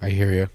I hear you.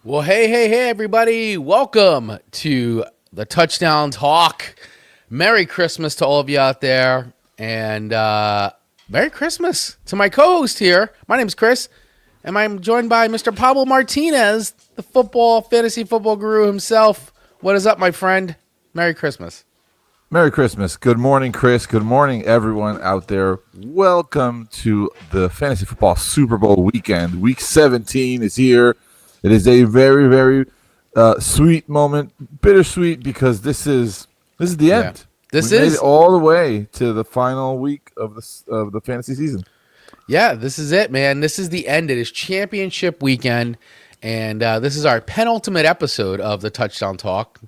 Well, hey, everybody. Welcome to the Touchdown Talk. Merry Christmas to all of you out there. And Merry Christmas to my co-host here. My name's Chris, and I'm joined by Mr. Pablo Martinez, the fantasy football guru himself. What is up, my friend? Merry Christmas. Merry Christmas. Good morning, Chris. Good morning, everyone out there. Welcome to the Fantasy Football Super Bowl weekend. Week 17 is here. It is a very, very sweet moment, bittersweet because this is the end. We made it all the way to the final week of the fantasy season. Yeah, this is it, man. This is the end. It is championship weekend, and this is our penultimate episode of the Touchdown Talk.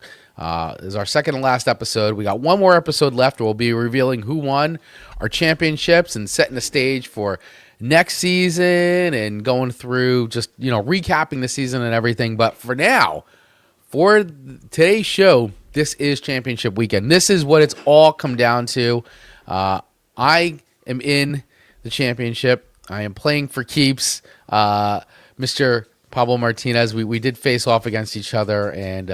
This is our second and last episode. We got one more episode left. We'll be revealing who won our championships and setting the stage for next season and going through just, recapping the season and everything. But for now, for today's show, this is championship weekend. This is what it's all come down to. I am in the championship. I am playing for keeps. Mr. Pablo Martinez, we did face off against each other, and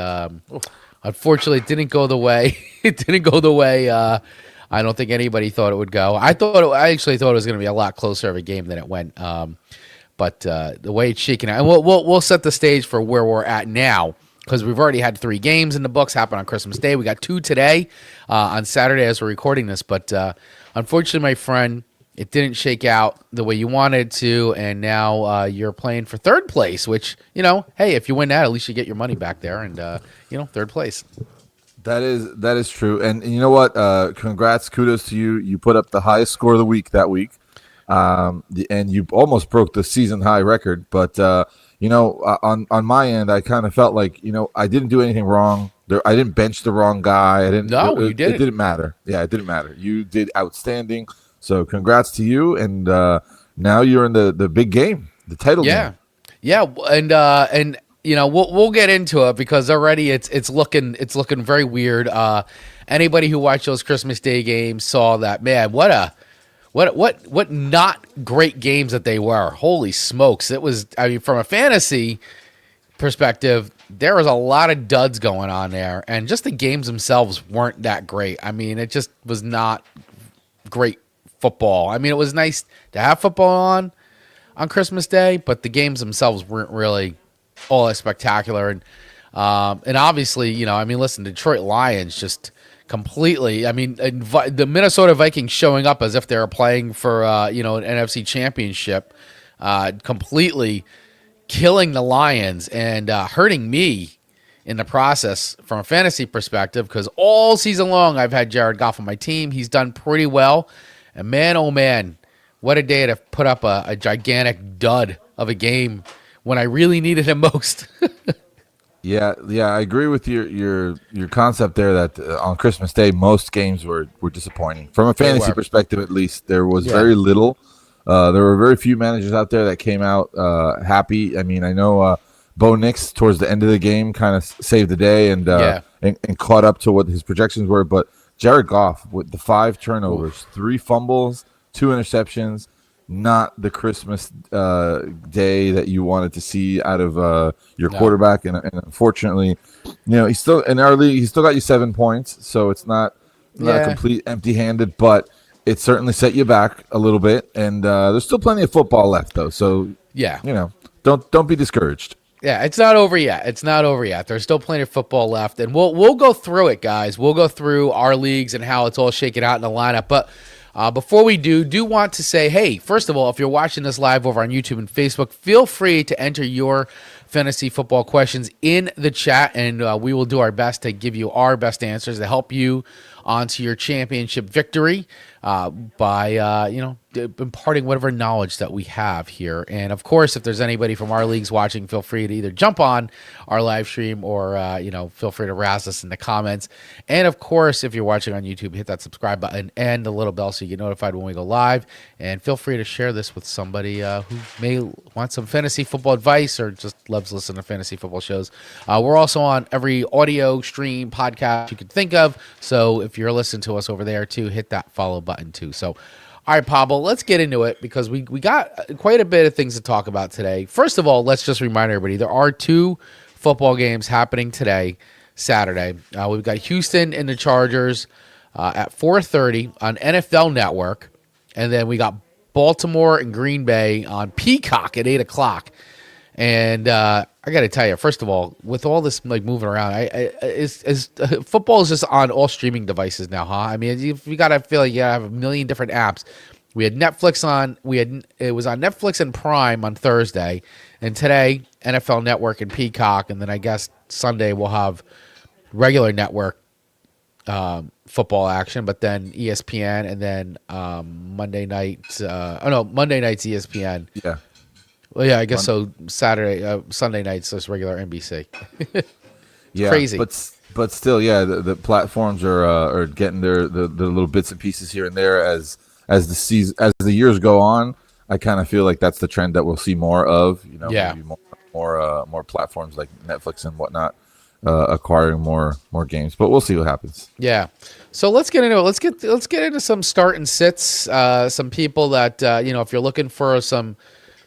unfortunately, it didn't go the way. It didn't go the way I don't think anybody thought it would go. I actually thought it was going to be a lot closer of a game than it went. But the way it's shaking out, and we'll set the stage for where we're at now, because we've already had 3 games in the books happen on Christmas Day. We got 2 today on Saturday as we're recording this. But unfortunately, my friend, it didn't shake out the way you wanted to, and now you're playing for third place, which, hey, if you win that, at least you get your money back there, and, third place. That is true. And you know what? Congrats, kudos to you. You put up the highest score of the week that week, and you almost broke the season high record. But, on my end, I kind of felt like, I didn't do anything wrong. I didn't bench the wrong guy. No, you didn't. It didn't matter. Yeah, it didn't matter. You did outstanding. So congrats to you, and now you're in the big game, the title game. Yeah, and we'll get into it because already it's looking very weird. Anybody who watched those Christmas Day games saw that, man. What not great games that they were. Holy smokes! It was. I mean, from a fantasy perspective, there was a lot of duds going on there, and just the games themselves weren't that great. I mean, it just was not great football. I mean, it was nice to have football on Christmas Day, but the games themselves weren't really all that spectacular. And obviously, listen, Detroit Lions just completely. I mean, the Minnesota Vikings showing up as if they were playing for an NFC championship, completely killing the Lions and hurting me in the process from a fantasy perspective, because all season long I've had Jared Goff on my team. He's done pretty well. And man, oh man, what a day to put up a gigantic dud of a game when I really needed him most. Yeah, I agree with your concept there that on Christmas Day most games were disappointing. From a fantasy perspective, at least, there was very little. There were very few managers out there that came out happy. I mean, I know Bo Nix towards the end of the game kind of saved the day and caught up to what his projections were, but Jared Goff with the 5 turnovers, 3 fumbles, 2 interceptions, not the Christmas day that you wanted to see out of your quarterback. And unfortunately, he's still in our league. He's still got you 7 points, so it's not complete empty-handed, but it certainly set you back a little bit. And there's still plenty of football left, though. So don't be discouraged. Yeah, it's not over yet. It's not over yet. There's still plenty of football left, and we'll go through it, guys. We'll go through our leagues and how it's all shaken out in the lineup. But before we do want to say, hey, first of all, if you're watching this live over on YouTube and Facebook, feel free to enter your fantasy football questions in the chat, and we will do our best to give you our best answers to help you onto your championship victory by imparting whatever knowledge that we have here. And of course, if there's anybody from our leagues watching, feel free to either jump on our live stream or feel free to razz us in the comments. And of course, if you're watching on YouTube, hit that subscribe button and the little bell so you get notified when we go live. And feel free to share this with somebody who may want some fantasy football advice or just loves listening to fantasy football shows. We're also on every audio stream podcast you could think of. So if you're listening to us over there too, hit that follow button too. So, all right, Pablo, let's get into it because we got quite a bit of things to talk about today. First of all, let's just remind everybody there are 2 football games happening today, Saturday. We've got Houston and the Chargers at 4:30 on NFL Network, and then we got Baltimore and Green Bay on Peacock at 8 o'clock. And I got to tell you, first of all, with all this like moving around, football is just on all streaming devices now, huh? I mean, you got to feel like you gotta have a million different apps. We had Netflix on. It was on Netflix and Prime on Thursday, and today NFL Network and Peacock, and then I guess Sunday we'll have regular network football action, but then ESPN, and then Monday night's ESPN. Yeah. Well, yeah, I guess so. Sunday nights, just regular NBC. Yeah, crazy. But still, yeah, the platforms are getting the little bits and pieces here and there as the years go on. I kind of feel like that's the trend that we'll see more of. Yeah. Maybe more platforms like Netflix and whatnot acquiring more games. But we'll see what happens. Yeah. So let's get into it. Let's get into some start and sits. Some people that if you're looking for some.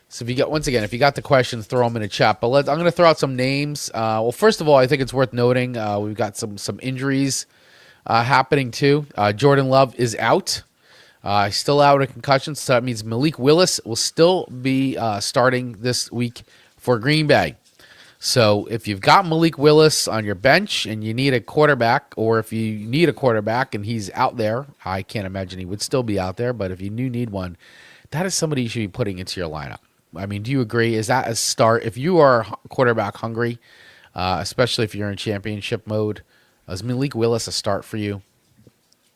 So if you got the questions, throw them in the chat. But I'm going to throw out some names. Well, first of all, I think it's worth noting we've got some injuries happening too. Jordan Love is out. Still out with a concussion, so that means Malik Willis will still be starting this week for Green Bay. So if you've got Malik Willis on your bench and you need a quarterback, or if you need a quarterback and he's out there, I can't imagine he would still be out there, but if you do need one, that is somebody you should be putting into your lineup. I mean, do you agree? Is that a start? If you are quarterback hungry, especially if you're in championship mode, is Malik Willis a start for you?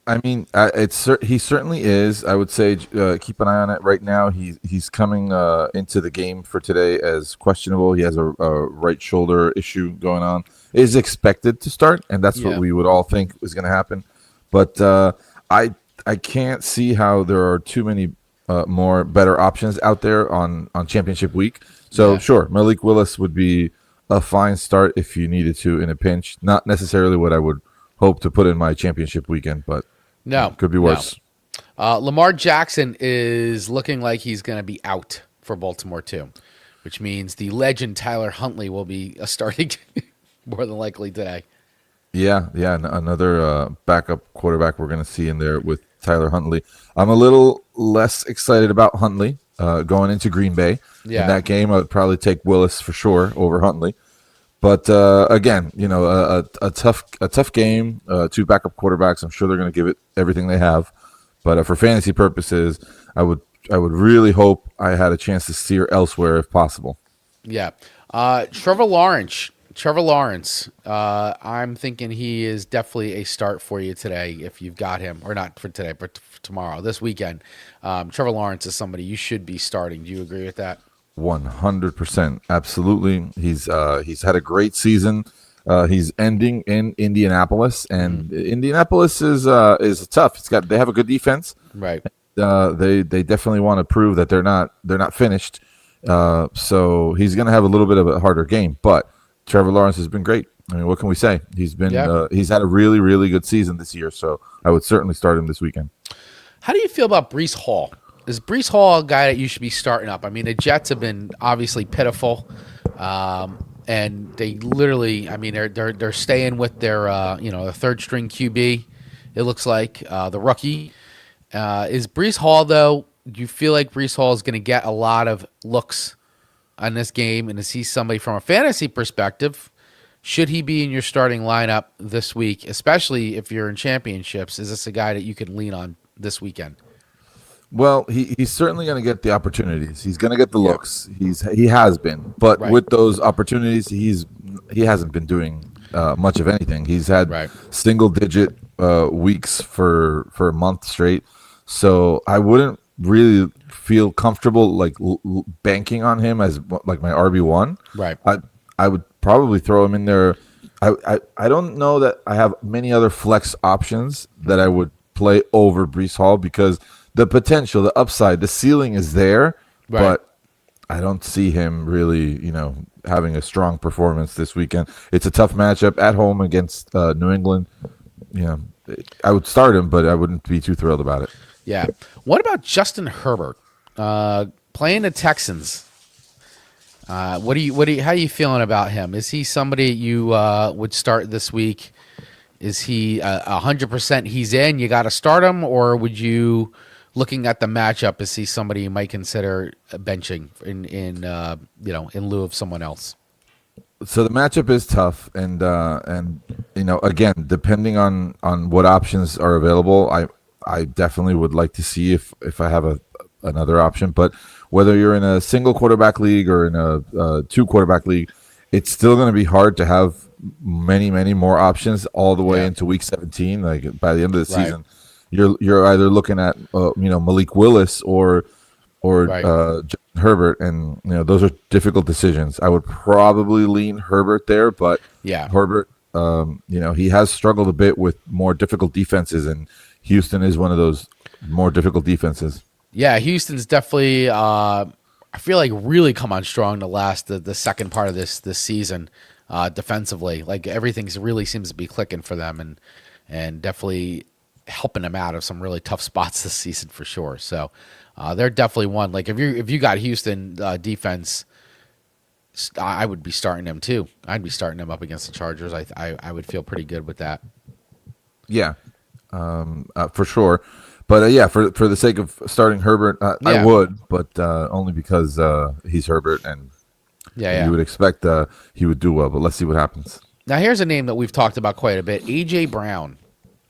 I mean, he certainly is. I would say keep an eye on it right now. He's coming into the game for today as questionable. He has a right shoulder issue going on. Is expected to start, and that's what we would all think was going to happen. But I can't see how there are too many more better options out there on championship week. So sure, Malik Willis would be a fine start if you needed to in a pinch. Not necessarily what I would hope to put in my championship weekend, but could be worse. No. Lamar Jackson is looking like he's going to be out for Baltimore too, which means the legend Tyler Huntley will be starting more than likely today. Yeah, another backup quarterback we're going to see in there with Tyler Huntley. I'm a little less excited about Huntley going into Green Bay. Yeah. In that game, I would probably take Willis for sure over Huntley. But again, a tough game. 2 backup quarterbacks. I'm sure they're going to give it everything they have. But for fantasy purposes, I would really hope I had a chance to steer elsewhere if possible. Yeah, Trevor Lawrence. I'm thinking he is definitely a start for you today if you've got him, or not for today, but for tomorrow, this weekend. Trevor Lawrence is somebody you should be starting. Do you agree with that? 100%, absolutely. He's had a great season. He's ending in Indianapolis, and Indianapolis is tough. They have a good defense, right? They definitely want to prove that they're not finished. So he's going to have a little bit of a harder game, but Trevor Lawrence has been great. I mean, what can we say? He's had a really, really good season this year, so I would certainly start him this weekend. How do you feel about Breece Hall? Is Breece Hall a guy that you should be starting up? I mean, the Jets have been obviously pitiful, and they literally, I mean, they're staying with their the third string QB. It looks like the rookie. Is Breece Hall though? Do you feel like Breece Hall is going to get a lot of looks on this game and to see somebody from a fantasy perspective, should he be in your starting lineup this week, especially if you're in championships? Is this a guy that you can lean on this weekend? Well, he's certainly going to get the opportunities. He's going to get the looks. He has been, but with those opportunities, he hasn't been doing much of anything. He's had single digit weeks for a month straight. So I wouldn't really feel comfortable like banking on him as like my RB1. Right. I would probably throw him in there. I don't know that I have many other flex options that I would play over Breece Hall because the potential, the upside, the ceiling is there, but I don't see him really, having a strong performance this weekend. It's a tough matchup at home against New England. I would start him, but I wouldn't be too thrilled about it. Yeah. What about Justin Herbert playing the Texans? How are you feeling about him? Is he somebody you would start this week? Is he 100% he's in? You got to start him, or would you, looking at the matchup, is he somebody you might consider benching in lieu of someone else? So the matchup is tough, and again, depending on what options are available, I definitely would like to see if I have another option. But whether you're in a single quarterback league or in a two quarterback league, it's still going to be hard to have many more options all the way into week 17. Like by the end of the season, you're either looking at Malik Willis or Justin Herbert, and those are difficult decisions. I would probably lean Herbert there, but Herbert, he has struggled a bit with more difficult defenses, and Houston is one of those more difficult defenses. Yeah, Houston's definitely I feel like really come on strong the second part of this season defensively. Like everything really seems to be clicking for them, and definitely helping them out of some really tough spots this season for sure. So they're definitely one. Like if you got Houston defense, I would be starting them too. I'd be starting them up against the Chargers. I would feel pretty good with that. Yeah, for sure. But for the sake of starting Herbert, I would, but only because he's Herbert, and you would expect he would do well. But let's see what happens. Now here's a name that we've talked about quite a bit: A.J. Brown.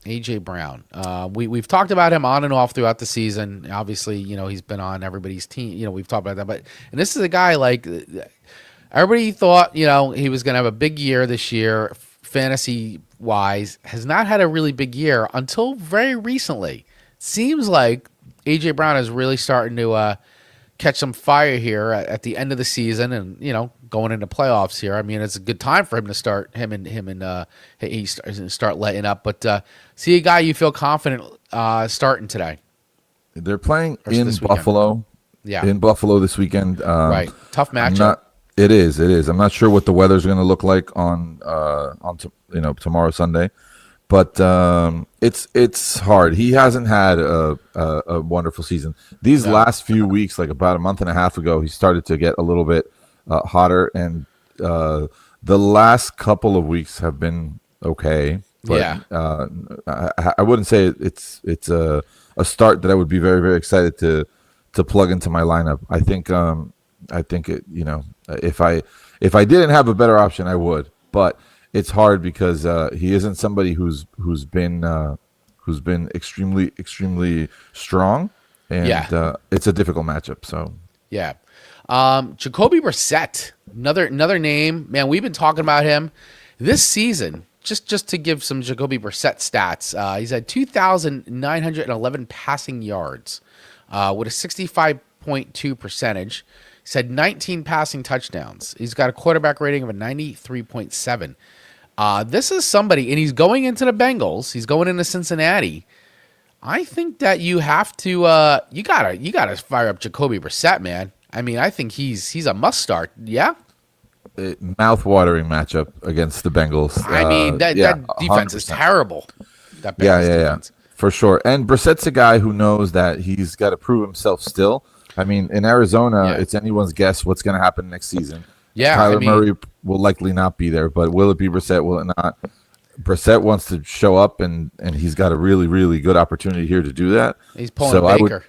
A.J. Brown. We've talked about him on and off throughout the season. Obviously, he's been on everybody's team. We've talked about that. And this is a guy like everybody thought. He was going to have a big year this year, fantasy wise. Has not had a really big year until very recently. Seems like A.J. Brown is really starting to catch some fire here at the end of the season, and going into playoffs here. I mean, it's a good time for him to start start letting up. But see a guy you feel confident starting today. They're playing in Buffalo. Yeah, in Buffalo this weekend. Right, tough matchup. It is. I'm not sure what the weather's going to look like on tomorrow Sunday. But it's hard. He hasn't had a wonderful season. These last few weeks, like about a month and a half ago, he started to get a little bit hotter, and the last couple of weeks have been okay. But I wouldn't say it's a start that I would be very, very excited to plug into my lineup. I think it. If I didn't have a better option, I would, but it's hard because he isn't somebody who's been extremely, extremely strong, and it's a difficult matchup. So Jacoby Brissett, another name, man. We've been talking about him this season. Just to give some Jacoby Brissett stats, he's had 2,911 passing yards with a 65.2 percentage. He's had 19 passing touchdowns. He's got a quarterback rating of a 93.7. This is somebody, and he's going into the Bengals. He's going into Cincinnati. I think that you have to you gotta fire up Jacoby Brissett, man. I mean, I think he's a must start. Yeah. Mouth-watering matchup against the Bengals. I mean, that defense 100%. Is terrible. That Bengals defense. For sure. And Brissett's a guy who knows that he's got to prove himself still. I mean, in Arizona, it's anyone's guess what's going to happen next season. Yeah, Kyler Murray will likely not be there, but will it be Brissett? Will it not? Brissett wants to show up, and he's got a really, really good opportunity here to do that. He's pulling Baker.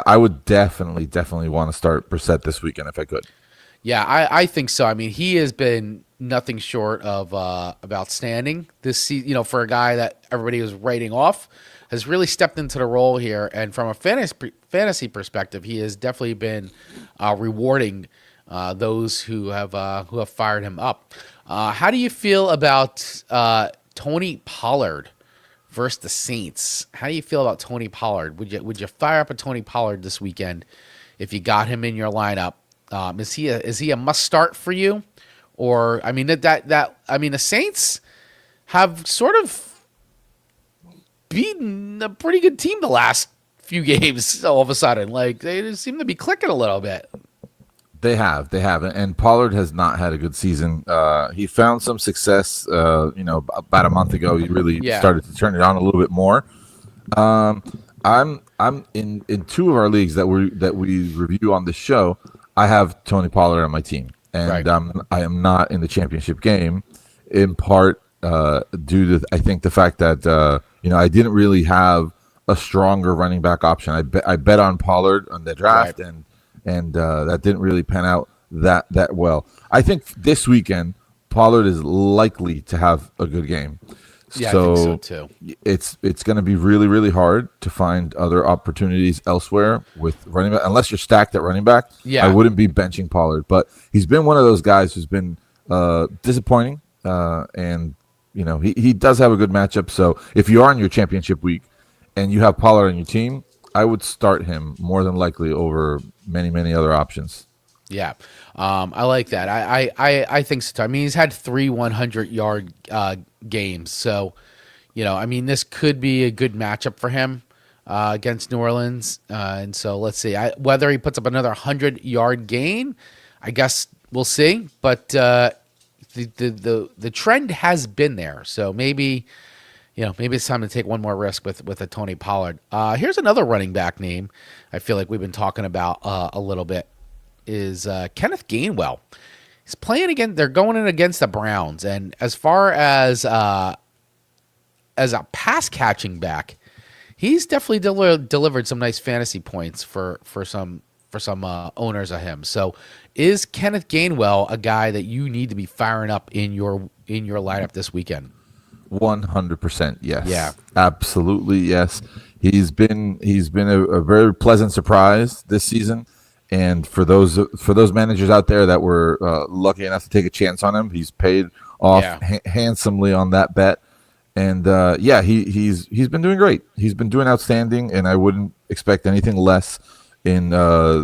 I would definitely want to start Brissett this weekend if I could. Yeah, I think so. I mean, he has been nothing short of outstanding this season. For a guy that everybody was writing off, has really stepped into the role here. And from a fantasy perspective, he has definitely been rewarding those who have fired him up. How do you feel about Tony Pollard versus the Saints? How do you feel about Tony Pollard? Would you fire up a Tony Pollard this weekend if you got him in your lineup? Is he a must start for you, or I mean the Saints have sort of beaten a pretty good team the last few games. All of a sudden, like they just seem to be clicking a little bit. They have, and Pollard has not had a good season. He found some success, about a month ago. He really started to turn it on a little bit more. I'm in two of our leagues that we review on this show. I have Tony Pollard on my team, and I am not in the championship game, in part due to I think the fact that I didn't really have a stronger running back option. I bet on Pollard on the draft, and that didn't really pan out that well. I think this weekend Pollard is likely to have a good game. Yeah, I think so too. It's going to be really, really hard to find other opportunities elsewhere with running back, unless you're stacked at running back. Yeah. I wouldn't be benching Pollard, but he's been one of those guys who's been disappointing, and he does have a good matchup. So if you are in your championship week and you have Pollard on your team, I would start him more than likely over many, many other options. Yeah, I like that. I think so too. I mean, he's had 3 100-yard games, so this could be a good matchup for him against New Orleans. And so let's see whether he puts up another 100-yard gain. I guess we'll see. But the trend has been there, so maybe it's time to take one more risk with a Tony Pollard. Here's another running back name I feel like we've been talking about a little bit. Is Kenneth Gainwell. He's playing again. They're going in against the Browns, and as far as a pass catching back, he's definitely delivered some nice fantasy points for some owners of him. So, is Kenneth Gainwell a guy that you need to be firing up in your lineup this weekend? 100% yes. Yeah, absolutely yes. He's been a very pleasant surprise this season. And for those managers out there that were lucky enough to take a chance on him, he's paid off handsomely on that bet. And he's been doing great. He's been doing outstanding, and I wouldn't expect anything less in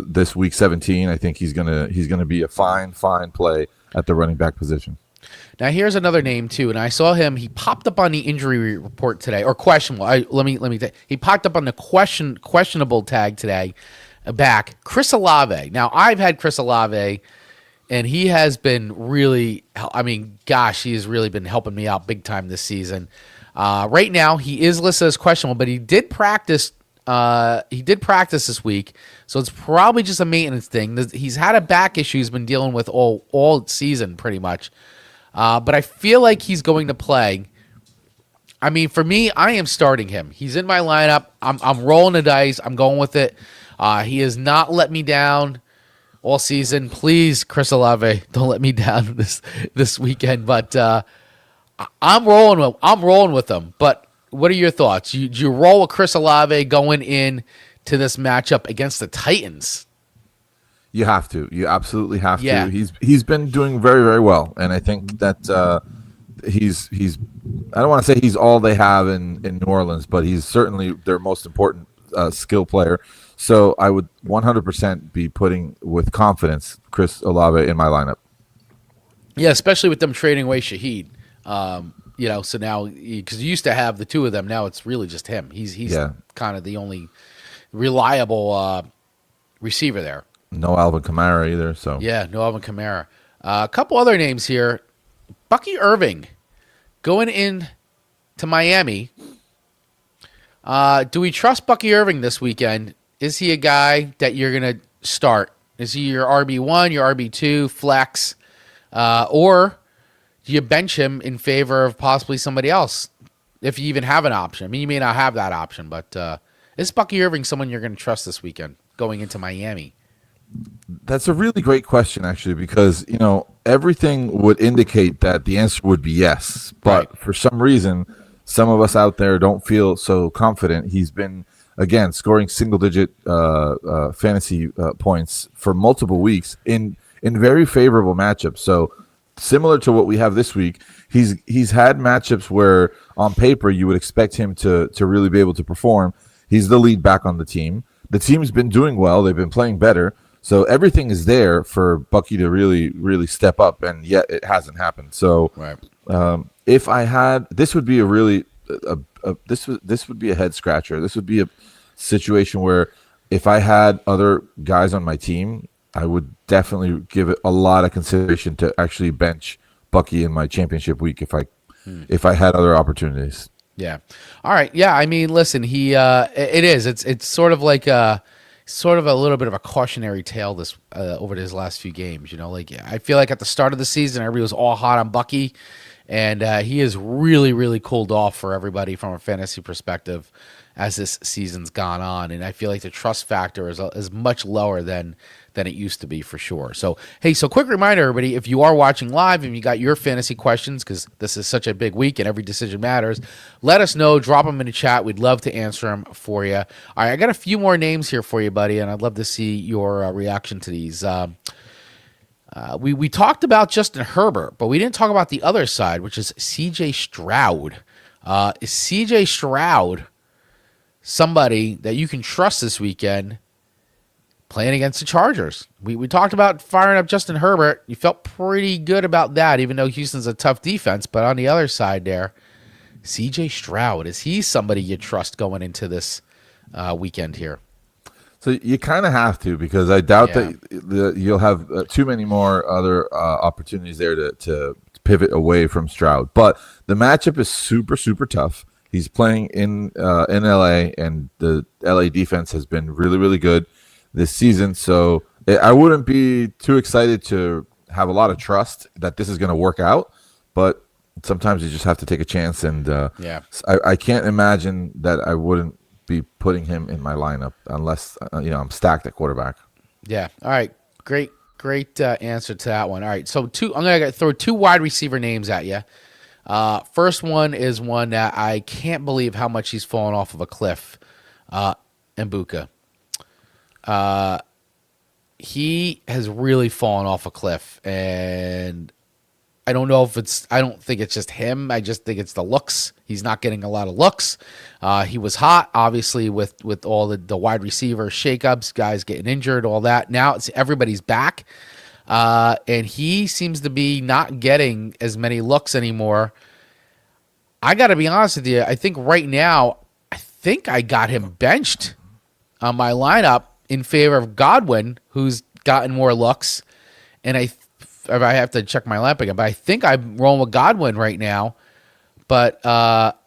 this week 17. I think he's gonna be a fine play at the running back position. Now here's another name too, and I saw him. He popped up on the injury report today, or questionable. He popped up on the questionable tag today. Back, Chris Olave. Now, I've had Chris Olave, and he has been really, he has really been helping me out big time this season. Right now, he is listed as questionable, but he did practice. This week, so it's probably just a maintenance thing. He's had a back issue he's been dealing with all season, pretty much. But I feel like he's going to play. I mean, for me, I am starting him. He's in my lineup. I'm rolling the dice. I'm going with it. He has not let me down all season. Please, Chris Olave, don't let me down this weekend. But I'm rolling with him. But what are your thoughts? Do you roll with Chris Olave going in to this matchup against the Titans? You have to. You absolutely have to. He's been doing very, very well, and I think that he's. I don't want to say he's all they have in New Orleans, but he's certainly their most important skill player. So I would 100% be putting with confidence Chris Olave in my lineup. Yeah, especially with them trading away Shaheed. So now because you used to have the two of them, now it's really just him. He's kind of the only reliable receiver there. No Alvin Kamara either. So yeah, no Alvin Kamara. A couple other names here. Bucky Irving going in to Miami. Do we trust Bucky Irving this weekend? Is he a guy that you're going to start? Is he your RB1, your RB2, flex? Or do you bench him in favor of possibly somebody else if you even have an option? I mean, you may not have that option, but is Bucky Irving someone you're going to trust this weekend going into Miami? That's a really great question, actually, because everything would indicate that the answer would be yes, Right. but for some reason, some of us out there don't feel so confident. He's been again scoring single-digit fantasy points for multiple weeks in very favorable matchups. So similar to what we have this week, he's had matchups where on paper you would expect him to really be able to perform. He's the lead back on the team. The team's been doing well. They've been playing better. So everything is there for Bucky to really, really step up, and yet it hasn't happened. So Right. if I had, this would be a really, this would be a head scratcher. This would be a situation where if I had other guys on my team, I would definitely give it a lot of consideration to actually bench Bucky in my championship week if I had other opportunities. Yeah. All right. Yeah. I mean, listen, it's sort of like sort of a little bit of a cautionary tale this over his last few games. Like I feel like at the start of the season, everybody was all hot on Bucky, and he has really, really cooled off for everybody from a fantasy perspective as this season's gone on. And I feel like the trust factor is much lower than it used to be, for sure. So, hey, quick reminder, everybody, if you are watching live and you got your fantasy questions, because this is such a big week and every decision matters, let us know. Drop them in the chat. We'd love to answer them for you. All right, I got a few more names here for you, buddy, and I'd love to see your reaction to these. We talked about Justin Herbert, but we didn't talk about the other side, which is C.J. Stroud. Is C.J. Stroud somebody that you can trust this weekend playing against the Chargers? We talked about firing up Justin Herbert. You felt pretty good about that, even though Houston's a tough defense. But on the other side there, C.J. Stroud, is he somebody you trust going into this weekend here? So you kind of have to, because I doubt that you'll have too many more other opportunities there to pivot away from Stroud. But the matchup is super, super tough. He's playing in LA, and the LA defense has been really, really good this season. So I wouldn't be too excited to have a lot of trust that this is going to work out. But sometimes you just have to take a chance. And I can't imagine that I wouldn't be putting him in my lineup unless I'm stacked at quarterback. Yeah. All right. Great answer to that one. All right. So I'm going to throw two wide receiver names at you. First one is one that I can't believe how much he's fallen off of a cliff. Mbuka. He has really fallen off a cliff, and I don't think it's just him. I just think it's the looks. He's not getting a lot of looks. He was hot, obviously, with all the wide receiver shakeups, guys getting injured, all that. Now everybody's back. And he seems to be not getting as many looks anymore. I got to be honest with you. I think right now, I got him benched on my lineup in favor of Godwin, who's gotten more looks. And I have to check my lineup again, but I think I'm rolling with Godwin right now. But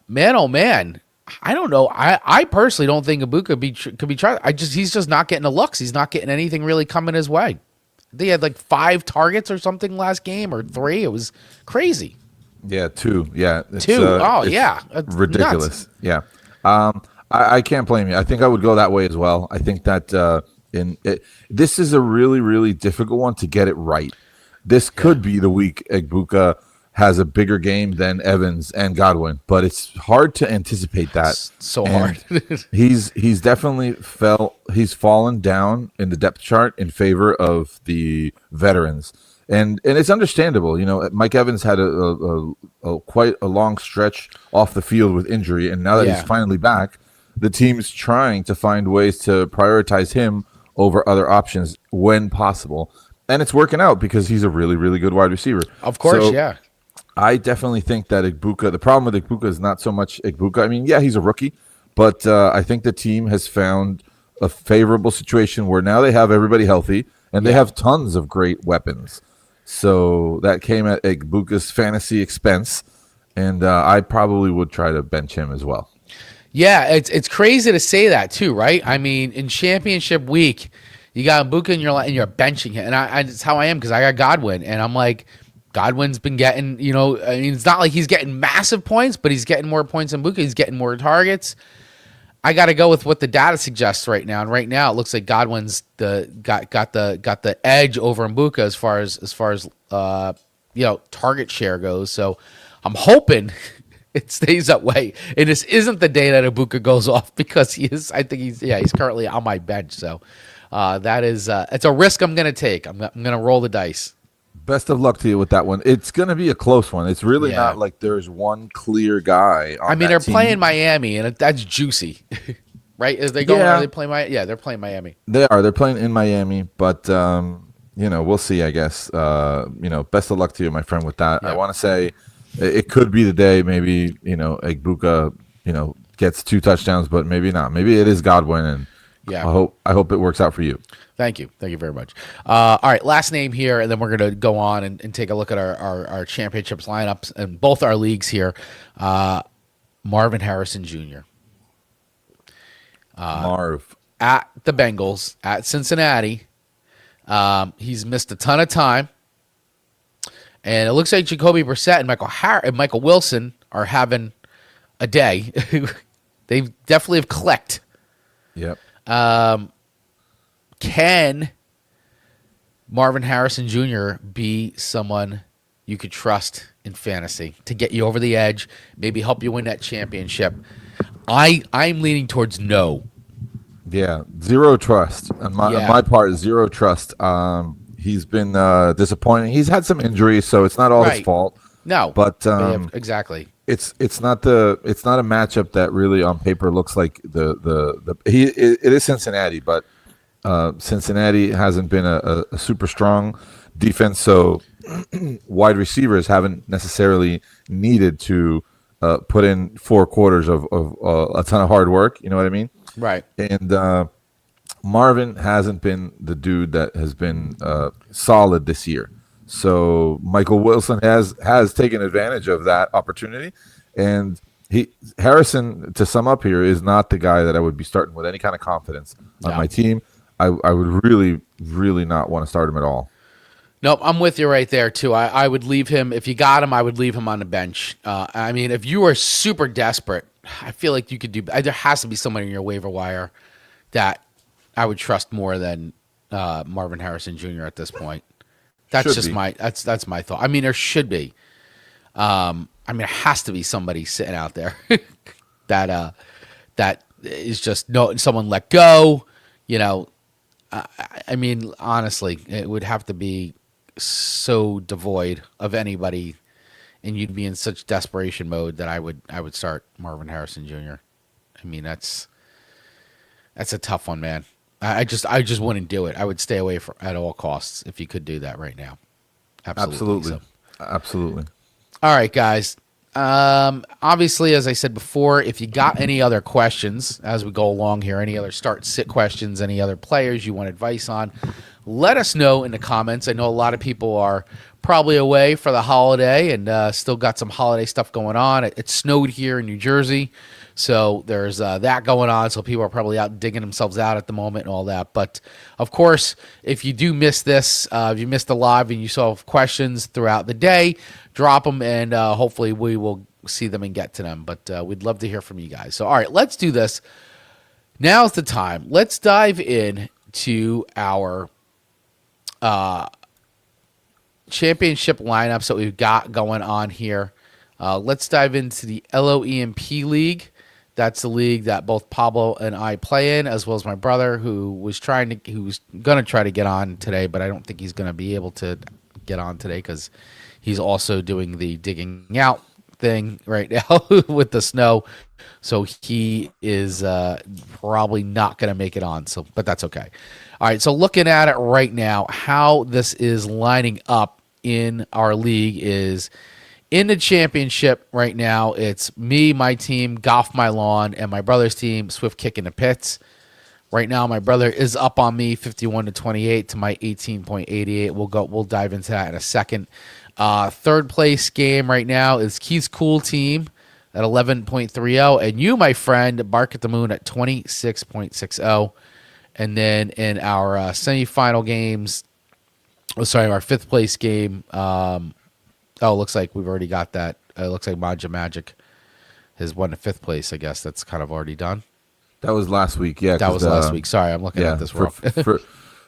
man, oh man, I don't know. I personally don't think Ibuka could be tried. He's just not getting the looks. He's not getting anything really coming his way. They had like 5 targets or something last game, or 3. It was crazy. Yeah, 2. Yeah, 2. It's ridiculous. Nuts. Yeah, I can't blame you. I think I would go that way as well. I think that this is a really, really difficult one to get it right. This could be the week Ibuka has a bigger game than Evans and Godwin, but it's hard to anticipate that. So hard. he's definitely fallen down in the depth chart in favor of the veterans, and it's understandable. Mike Evans had a quite a long stretch off the field with injury, and now that he's finally back, the team's trying to find ways to prioritize him over other options when possible, and it's working out because he's a really, really good wide receiver. Of course, yeah. I definitely think that Ibuka, the problem with Ibuka is not so much Ibuka. I mean, yeah, he's a rookie, but I think the team has found a favorable situation where now they have everybody healthy and they have tons of great weapons. So that came at Ibuka's fantasy expense, and I probably would try to bench him as well. Yeah, it's crazy to say that too, right? I mean, in championship week, you got Ibuka and you're benching him, and it's how I am because I got Godwin, and I'm like, Godwin's been getting, I mean, it's not like he's getting massive points, but he's getting more points than Ibuka. He's getting more targets. I got to go with what the data suggests right now, and right now it looks like Godwin's got the edge over Mbuka as far as target share goes. So I'm hoping it stays that way, and this isn't the day that Mbuka goes off because he's currently on my bench. So that is it's a risk I'm going to take. I'm going to roll the dice. Best of luck to you with that one. It's going to be a close one. It's really not like there's one clear guy on they're team. playing Miami, and that's juicy, right? Is they going? Are they playing Miami? Yeah, they're playing Miami. They are. They're playing in Miami, but we'll see. I guess. Best of luck to you, my friend, with that. Yeah. I want to say it could be the day. Maybe Egbuka, gets 2 touchdowns, but maybe not. Maybe it is Godwin, and I hope it works out for you. Thank you very much. All right, last name here, and then we're going to go on and take a look at our championships lineups in both our leagues here. Marvin Harrison Jr. Marv at the Bengals at Cincinnati. He's missed a ton of time, and it looks like Jacoby Brissett and Michael Wilson are having a day. They definitely have clicked. Yep. Can Marvin Harrison Jr. be someone you could trust in fantasy to get you over the edge, maybe help you win that championship? I'm leaning towards no. Yeah, zero trust. On my part, zero trust. He's been disappointing. He's had some injuries, so it's not all his fault. No, but exactly. It's not a matchup that really on paper looks like it is Cincinnati, but Cincinnati hasn't been a super strong defense, so wide receivers haven't necessarily needed to put in 4 quarters of a ton of hard work. You know what I mean? Right. And Marvin hasn't been the dude that has been solid this year. So Michael Wilson has taken advantage of that opportunity, and Harrison, to sum up here, is not the guy that I would be starting with any kind of confidence on my team. I would really, really not want to start him at all. Nope, I'm with you right there too. I would leave him if you got him. I would leave him on the bench. I mean, if you are super desperate, I feel like you could do. There has to be someone in your waiver wire that I would trust more than Marvin Harrison Jr. at this point. That's just my thought. I mean, there should be. I mean, there has to be somebody sitting out there that is just someone let go. I mean, honestly, it would have to be so devoid of anybody, and you'd be in such desperation mode that I would start Marvin Harrison Jr. I mean, that's a tough one, man. I just wouldn't do it. I would stay away at all costs if you could do that right now. Absolutely. Absolutely. All right, guys. Obviously, as I said before, if you got any other questions as we go along here, any other start-sit questions, any other players you want advice on, let us know in the comments. I know a lot of people are probably away for the holiday and still got some holiday stuff going on. It snowed here in New Jersey, so there's that going on. So people are probably out digging themselves out at the moment and all that. But, of course, if you do miss this, if you missed the live and you still have questions throughout the day, drop them, and hopefully we will see them and get to them. But we'd love to hear from you guys. So, all right, let's do this. Now's the time. Let's dive in to our championship lineups that we've got going on here. Let's dive into the LOEMP League. That's the league that both Pablo and I play in, as well as my brother, who was going to try to get on today, but I don't think he's going to be able to get on today because he's also doing the digging out thing right now with the snow. So he is probably not going to make it on. But that's okay. All right. So looking at it right now, how this is lining up in our league is in the championship right now. It's me, my team, Golf My Lawn, and my brother's team, Swift Kick in the Pits. Right now, my brother is up on me, 51-28 to my 18.88. We'll dive into that in a second. Third place game right now is Keith's Cool Team at 11.30, and you, my friend, Bark at the Moon at 26.60. And then in our semifinal games, our fifth place game. Looks like we've already got that. It looks like Maja Magic has won the fifth place. I guess that's kind of already done. That was last week. Yeah, That was last week. Sorry, I'm looking at this wrong.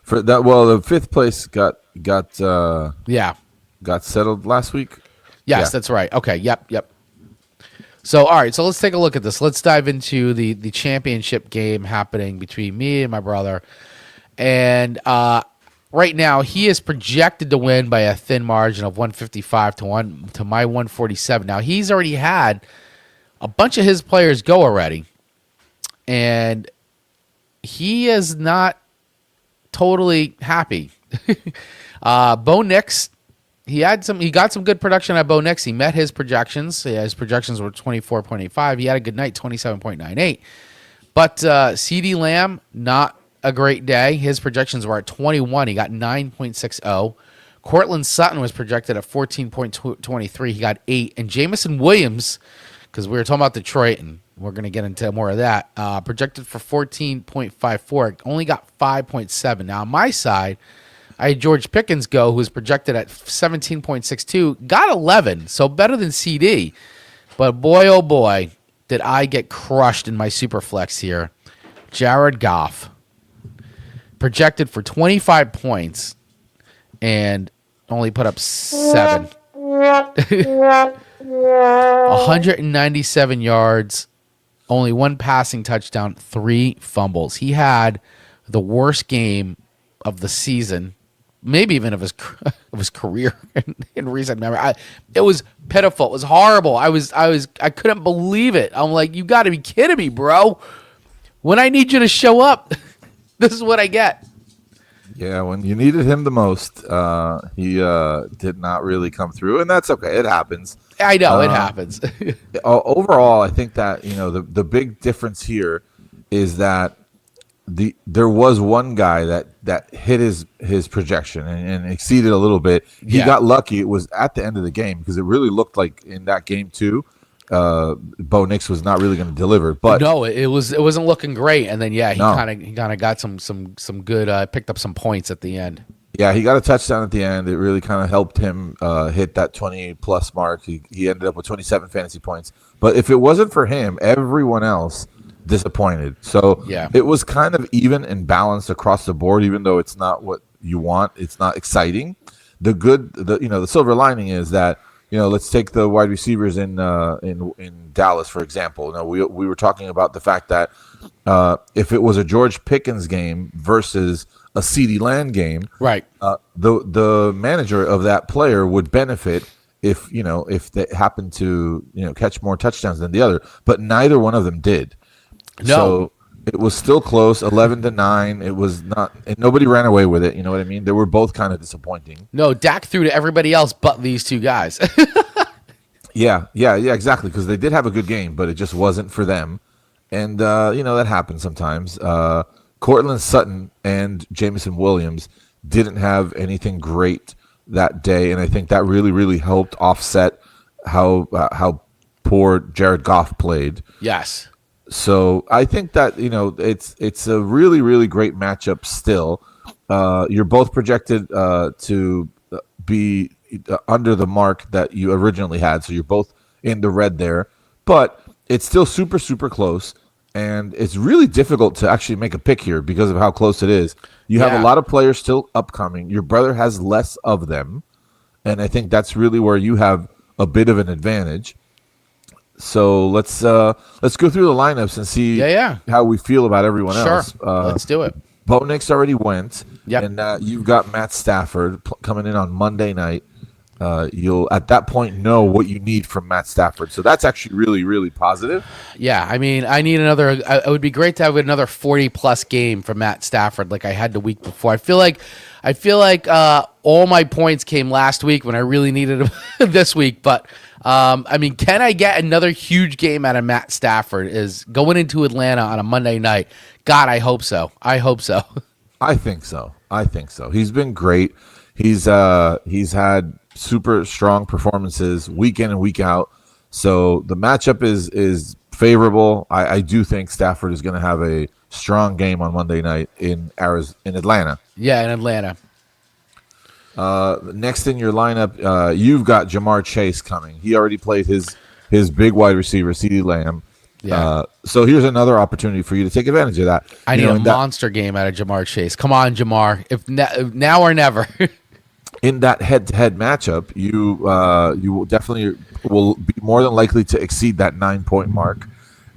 For that, well, the fifth place got Yeah. got settled last week. Yes, Yeah. that's right. Okay. Yep. So, all right. So let's take a look at this. Let's dive into the championship game happening between me and my brother. And right now, he is projected to win by a thin margin of 155 to my 147. Now, he's already had a bunch of his players go already, and he is not totally happy. Bo Nix, he got some good production at Bo Nix. He met his projections. Yeah, his projections were 24.85. He had a good night, 27.98. But CeeDee Lamb, not a great day. His projections were at 21. He got 9.60. Cortland Sutton was projected at 14.23. He got 8. And Jamison Williams, because we were talking about Detroit, and we're going to get into more of that, projected for 14.54. Only got 5.7. Now, on my side, I had George Pickens go, who was projected at 17.62. Got 11, so better than CD. But boy, oh boy, did I get crushed in my super flex here. Jared Goff, projected for 25 points and only put up 7. 197 yards, only 1 passing touchdown, 3 fumbles. He had the worst game of the season, maybe even of his career in recent memory. It was pitiful. It was horrible. I couldn't believe it. I'm like, you got to be kidding me, bro. When I need you to show up, this is what I get. Yeah, when you needed him the most, he did not really come through, and that's okay. It happens. I know it happens. Overall, I think that the big difference here is that there was one guy that hit his projection and exceeded a little bit. He got lucky. It was at the end of the game because it really looked like in that game too, Bo Nix was not really going to deliver. But no, it wasn't looking great. And then he kind of got some good picked up some points at the end. Yeah, he got a touchdown at the end. It really kind of helped him hit that 20-plus mark. He ended up with 27 fantasy points. But if it wasn't for him, everyone else disappointed. So it was kind of even and balanced across the board, even though it's not what you want. It's not exciting. The silver lining is that, let's take the wide receivers in Dallas, for example. We were talking about the fact that if it was a George Pickens game versus a CeeDee Lamb game, right? The manager of that player would benefit if they happened to catch more touchdowns than the other, but neither one of them did. No. So it was still close, 11-9. It was not, and nobody ran away with it. You know what I mean? They were both kind of disappointing. No, Dak threw to everybody else but these two guys. Yeah, exactly. Because they did have a good game, but it just wasn't for them. And that happens sometimes. Cortland Sutton and Jamison Williams didn't have anything great that day, and I think that really, really helped offset how poor Jared Goff played. Yes. So I think that it's a really, really great matchup still. You're both projected to be under the mark that you originally had, so you're both in the red there. But it's still super, super close, and it's really difficult to actually make a pick here because of how close it is. You have a lot of players still upcoming. Your brother has less of them, and I think that's really where you have a bit of an advantage. So let's go through the lineups and see how we feel about everyone else. Let's do it. Bo Nix already went, yep. And you've got Matt Stafford coming in on Monday night. You'll at that point know what you need from Matt Stafford. So that's actually really, really positive. Yeah, I mean, I need another. It would be great to have another 40-plus game from Matt Stafford like I had the week before. I feel like all my points came last week when I really needed them this week. But I mean, can I get another huge game out of Matt Stafford? Is going into Atlanta on a Monday night? God, I hope so. I think so. He's been great. He's had super strong performances week in and week out. So the matchup is favorable. I do think Stafford is going to have a strong game on Monday night in Atlanta. Yeah, in Atlanta. Next in your lineup, you've got Jamar Chase coming. He already played his big wide receiver, CeeDee Lamb. Yeah. So here's another opportunity for you to take advantage of that. I need a monster game out of Jamar Chase. Come on, Jamar. If now or never. In that head-to-head matchup, you will definitely will be more than likely to exceed that 9-point mark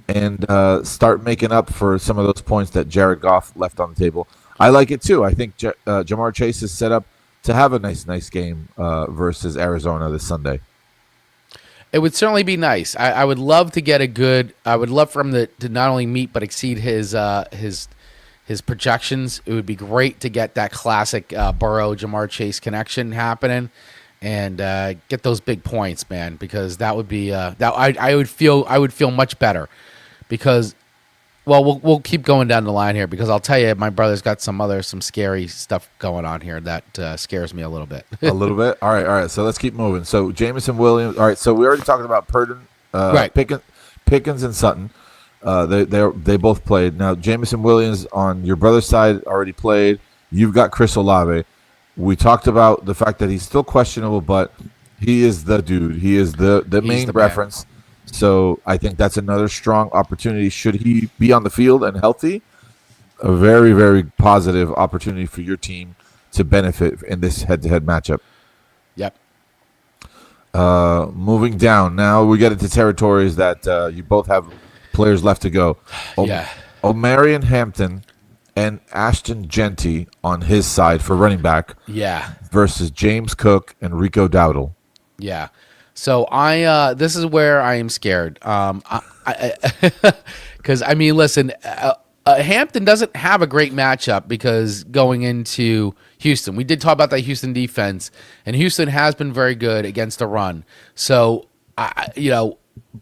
and start making up for some of those points that Jared Goff left on the table. I like it too. I think Jamar Chase is set up to have a nice game versus Arizona this Sunday. It would certainly be nice. I would love to get a good. I would love for him to not only meet but exceed his projections. It would be great to get that classic Burrow Jamar Chase connection happening, and get those big points, man. Because that would be I would feel much better. Because, well, we'll keep going down the line here because I'll tell you, my brother's got some scary stuff going on here that scares me a little bit. A little bit. All right. So let's keep moving. So Jameson Williams. All right. So we already talked about Purdon, right. Pickens, and Sutton. They both played. Now Jameson Williams on your brother's side already played. You've got Chris Olave. We talked about the fact that he's still questionable, but he is the dude. He is the main reference. So I think that's another strong opportunity. Should he be on the field and healthy, a very, very positive opportunity for your team to benefit in this head-to-head matchup. Yep. Moving down. Now we get into territories that you both have players left to go. Omarion Hampton and Ashton Genty on his side for running back. Yeah. Versus James Cook and Rico Dowdle. Yeah. So this is where I am scared. Because I mean, listen, Hampton doesn't have a great matchup because going into Houston, we did talk about that Houston defense, and Houston has been very good against the run. So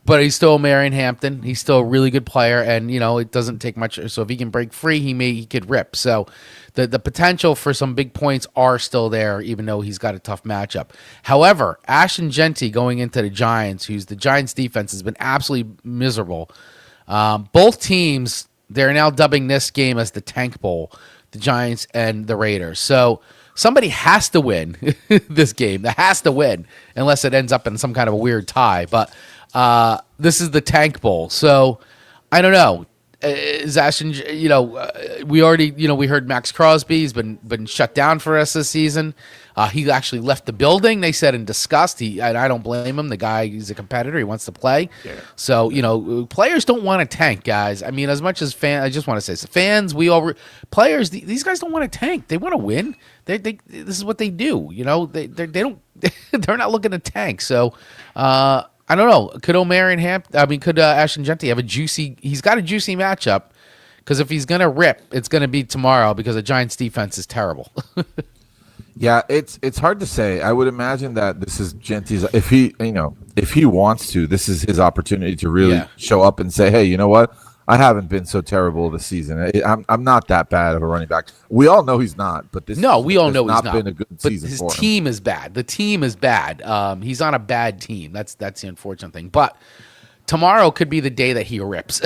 but he's still Marion Hampton. He's still a really good player, and it doesn't take much. So if he can break free, he could rip. So the potential for some big points are still there, even though he's got a tough matchup. However, Ashton Genty going into the Giants, the Giants defense has been absolutely miserable. Both teams, they're now dubbing this game as the Tank Bowl, the Giants and the Raiders. So somebody has to win this game. That has to win, unless it ends up in some kind of a weird tie. But this is the Tank Bowl. So I don't know. Is Ashton, we already, we heard Max Crosby's been shut down for us this season. He actually left the building, they said, in disgust. I don't blame him. The guy, he's a competitor. He wants to play. Yeah. So, players don't want to tank, guys. I mean, as much as fans, I just want to say, fans, players, these guys don't want to tank. They want to win. This is what they do. They don't, they're not looking to tank. So, I don't know. Could Ashton Genty have he's got a juicy matchup, because if he's going to rip, it's going to be tomorrow because the Giants defense is terrible. Yeah, it's hard to say. I would imagine that this is Genty's, if he wants to, this is his opportunity to really show up and say, hey, you know what? I haven't been so terrible this season. I'm not that bad of a running back. We all know he's not, but we all know he's not been a good season for him. His team is bad. The team is bad. He's on a bad team. That's the unfortunate thing. But tomorrow could be the day that he rips,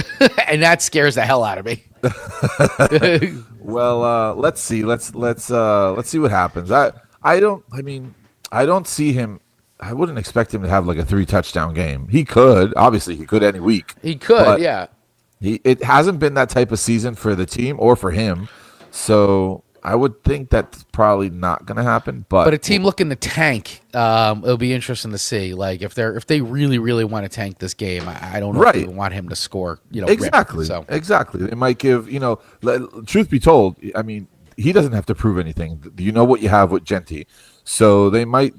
and that scares the hell out of me. Well, let's see. Let's see what happens. I don't see him. I wouldn't expect him to have like a 3-touchdown game. He could, obviously, any week. He could, yeah. It hasn't been that type of season for the team or for him, so I would think that's probably not going to happen. But a team looking to tank, it'll be interesting to see. Like if they really really want to tank this game, I don't know if they want him to score. Exactly. Exactly. It might give truth be told, I mean, he doesn't have to prove anything. You know what you have with Genty, so they might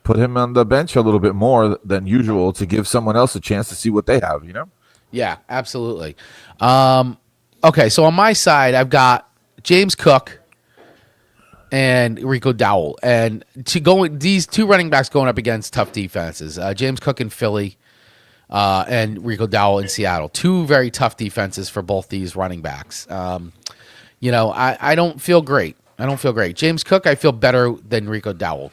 put him on the bench a little bit more than usual to give someone else a chance to see what they have. Yeah, absolutely. Okay, so on my side, I've got James Cook and Rico Dowdle, and these two running backs going up against tough defenses. James Cook in Philly, and Rico Dowdle in Seattle. Two very tough defenses for both these running backs. I don't feel great. James Cook, I feel better than Rico Dowdle.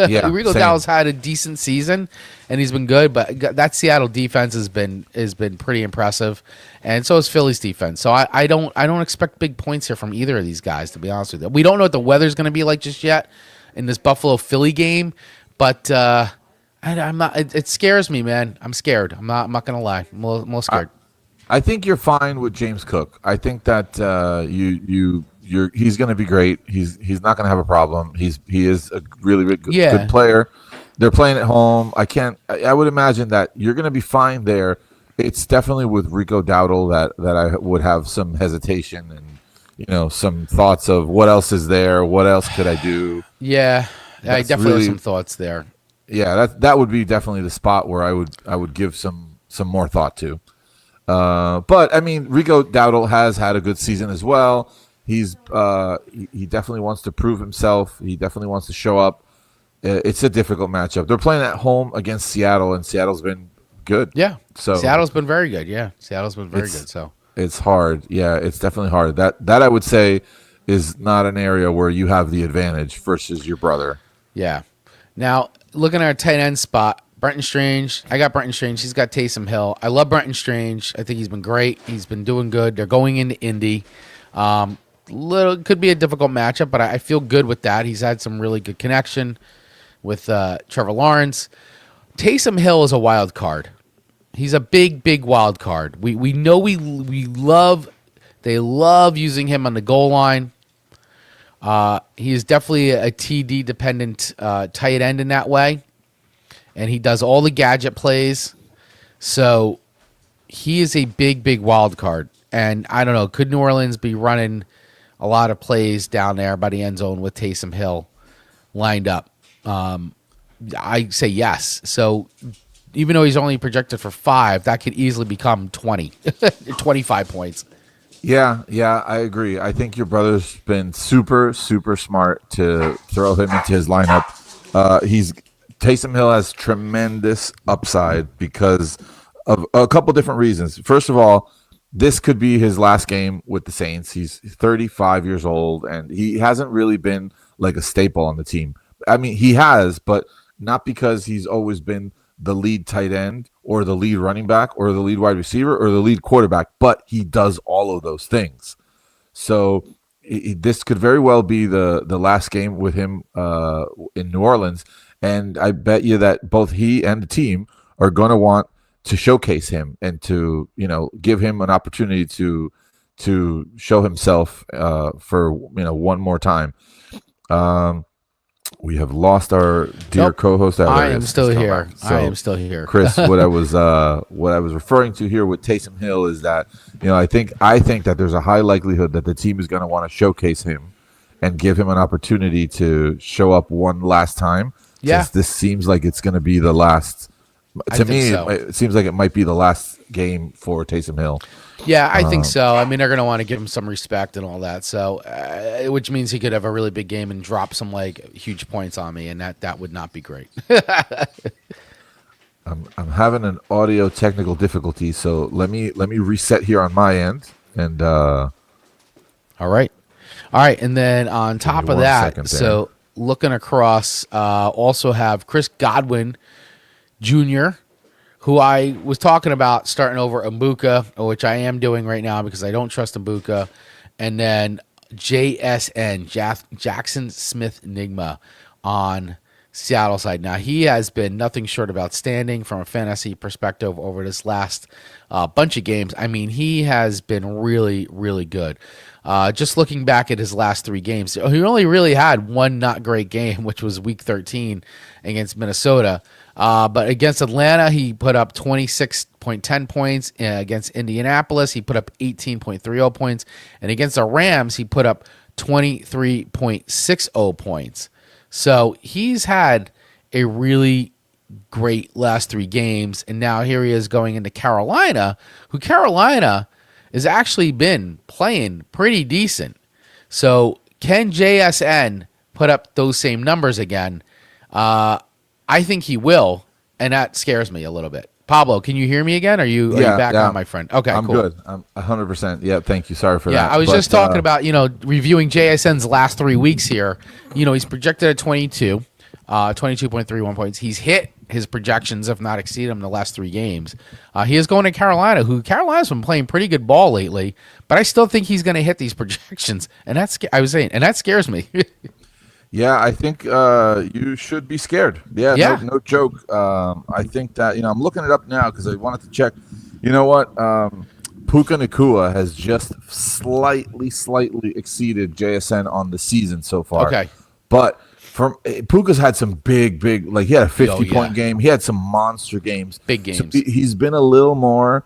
Yeah, Rico Dowdle's had a decent season, and he's been good, but that Seattle defense has been pretty impressive, and so is Philly's defense. So I don't expect big points here from either of these guys, to be honest with you. We don't know what the weather's going to be like just yet in this Buffalo Philly game, but I'm not. It scares me, man. I'm scared. I'm not gonna lie. I'm a little scared. I think you're fine with James Cook. I think that he's going to be great. He's not going to have a problem. He is a really, really good player. They're playing at home. I would imagine that you're going to be fine there. It's definitely with Rico Dowdle that I would have some hesitation and some thoughts of what else is there, what else could I do. Yeah, I definitely have some thoughts there. Yeah, that would be definitely the spot where I would give some more thought to. But I mean, Rico Dowdle has had a good season as well. He definitely wants to prove himself. He definitely wants to show up. It's a difficult matchup. They're playing at home against Seattle, and Seattle's been good. Yeah, so Seattle's been very good. Yeah, Seattle's been very good. So it's hard. Yeah, it's definitely hard. That I would say is not an area where you have the advantage versus your brother. Yeah. Now looking at our tight end spot. Brenton Strange. I got Brenton Strange. He's got Taysom Hill. I love Brenton Strange. I think he's been great. He's been doing good. They're going into Indy. Could be a difficult matchup, but I feel good with that. He's had some really good connection with Trevor Lawrence. Taysom Hill is a wild card. He's a big wild card. We know we they love using him on the goal line. He is definitely a TD dependent tight end in that way. And he does all the gadget plays. So he is a big wild card. And I don't know, could New Orleans be running a lot of plays down there by the end zone with Taysom Hill lined up? I say yes. So even though he's only projected for 5, that could easily become 20, 25 points. Yeah, I agree. I think your brother's been super smart to throw him into his lineup. Taysom Hill has tremendous upside because of a couple different reasons. First of all, this could be his last game with the Saints. He's 35 years old, and he hasn't really been like a staple on the team. I mean, he has, but not because he's always been the lead tight end or the lead running back or the lead wide receiver or the lead quarterback, but he does all of those things. So this could very well be the last game with him in New Orleans. And I bet you that both he and the team are going to want to showcase him and to, give him an opportunity to show himself for, one more time. We have lost our dear co-host. I am still here. I am still here, Chris. What I was referring to here with Taysom Hill is that I think that there's a high likelihood that the team is going to want to showcase him and give him an opportunity to show up one last time. Yeah, since this seems like it's going to be the last. To me, it seems like it might be the last game for Taysom Hill. Yeah, I think so. I mean, they're going to want to give him some respect and all that. So, which means he could have a really big game and drop some huge points on me, and that would not be great. I'm having an audio technical difficulty, so let me reset here on my end. And all right, and then on top of that, so looking across, also have Chris Godwin Jr., who I was talking about starting over Mbuka, which I am doing right now because I don't trust Mbuka. And then JSN, Jackson Smith Nigma, on Seattle side. Now, he has been nothing short of outstanding from a fantasy perspective over this last bunch of games. I mean, he has been really, really good. Just looking back at his last 3 games, he only really had one not great game, which was Week 13 against Minnesota. But against Atlanta, he put up 26.10 points. Against Indianapolis, he put up 18.30 points. And against the Rams, he put up 23.60 points. So he's had a really great last 3 games. And now here he is going into Carolina, who Carolina has actually been playing pretty decent. So can JSN put up those same numbers again? I think he will, and that scares me a little bit. Pablo, can you hear me again? Are you back on, my friend? Okay, I'm cool. good. I'm 100%. Yeah, thank you. Sorry for that. Yeah, I was just talking about, reviewing JSN's last 3 weeks here. He's projected at 22, 22.31 points. He's hit his projections, if not exceeded them, in the last 3 games. He is going to Carolina, who Carolina's been playing pretty good ball lately, but I still think he's going to hit these projections, and that scares me. Yeah, I think you should be scared. Yeah, Yeah. no joke. I think that I'm looking it up now because I wanted to check. You know what? Puka Nakua has just slightly exceeded JSN on the season so far, Okay. but from Puka's had some big like he had a Oh 50-point yeah. game. He had some monster games. Big So games. he's been a little more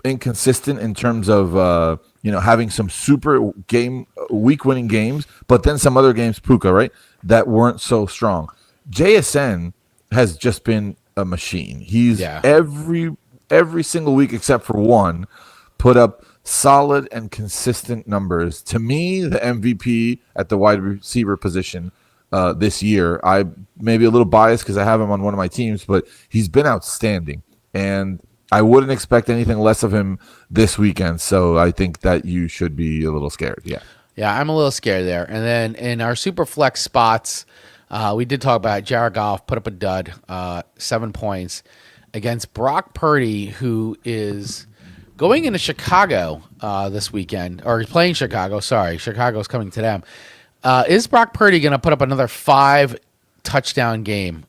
inconsistent in terms of having some super game week winning games, but then some other games, Puka, right, that weren't so strong. JSN has just been a machine. He's Yeah. every single week except for one put up solid and consistent numbers. To me, the MVP at the wide receiver position this year. I may be a little biased because I have him on one of my teams, but he's been outstanding. And I wouldn't expect anything less of him this weekend. So I think that you should be a little scared. Yeah. Yeah, I'm a little scared there. And then in our super flex spots, we did talk about Jared Goff put up a dud, 7 points against Brock Purdy, who is going into Chicago this weekend, or he's playing Chicago. Sorry, Chicago's coming to them. Is Brock Purdy going to put up another 5 touchdown game?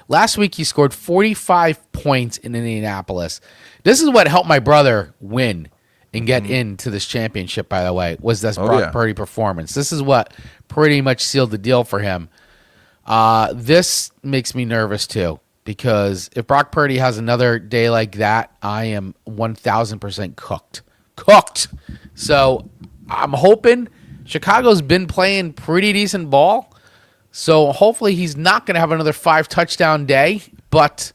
Last week he scored 45 points in Indianapolis. This is what helped my brother win and get into this championship, by the way, was this Brock Purdy performance. This is what pretty much sealed the deal for him. This makes me nervous too, because if Brock Purdy has another day like that, I am 1,000% cooked. Cooked. So I'm hoping Chicago's been playing pretty decent ball. So hopefully he's not going to have another 5 touchdown day, but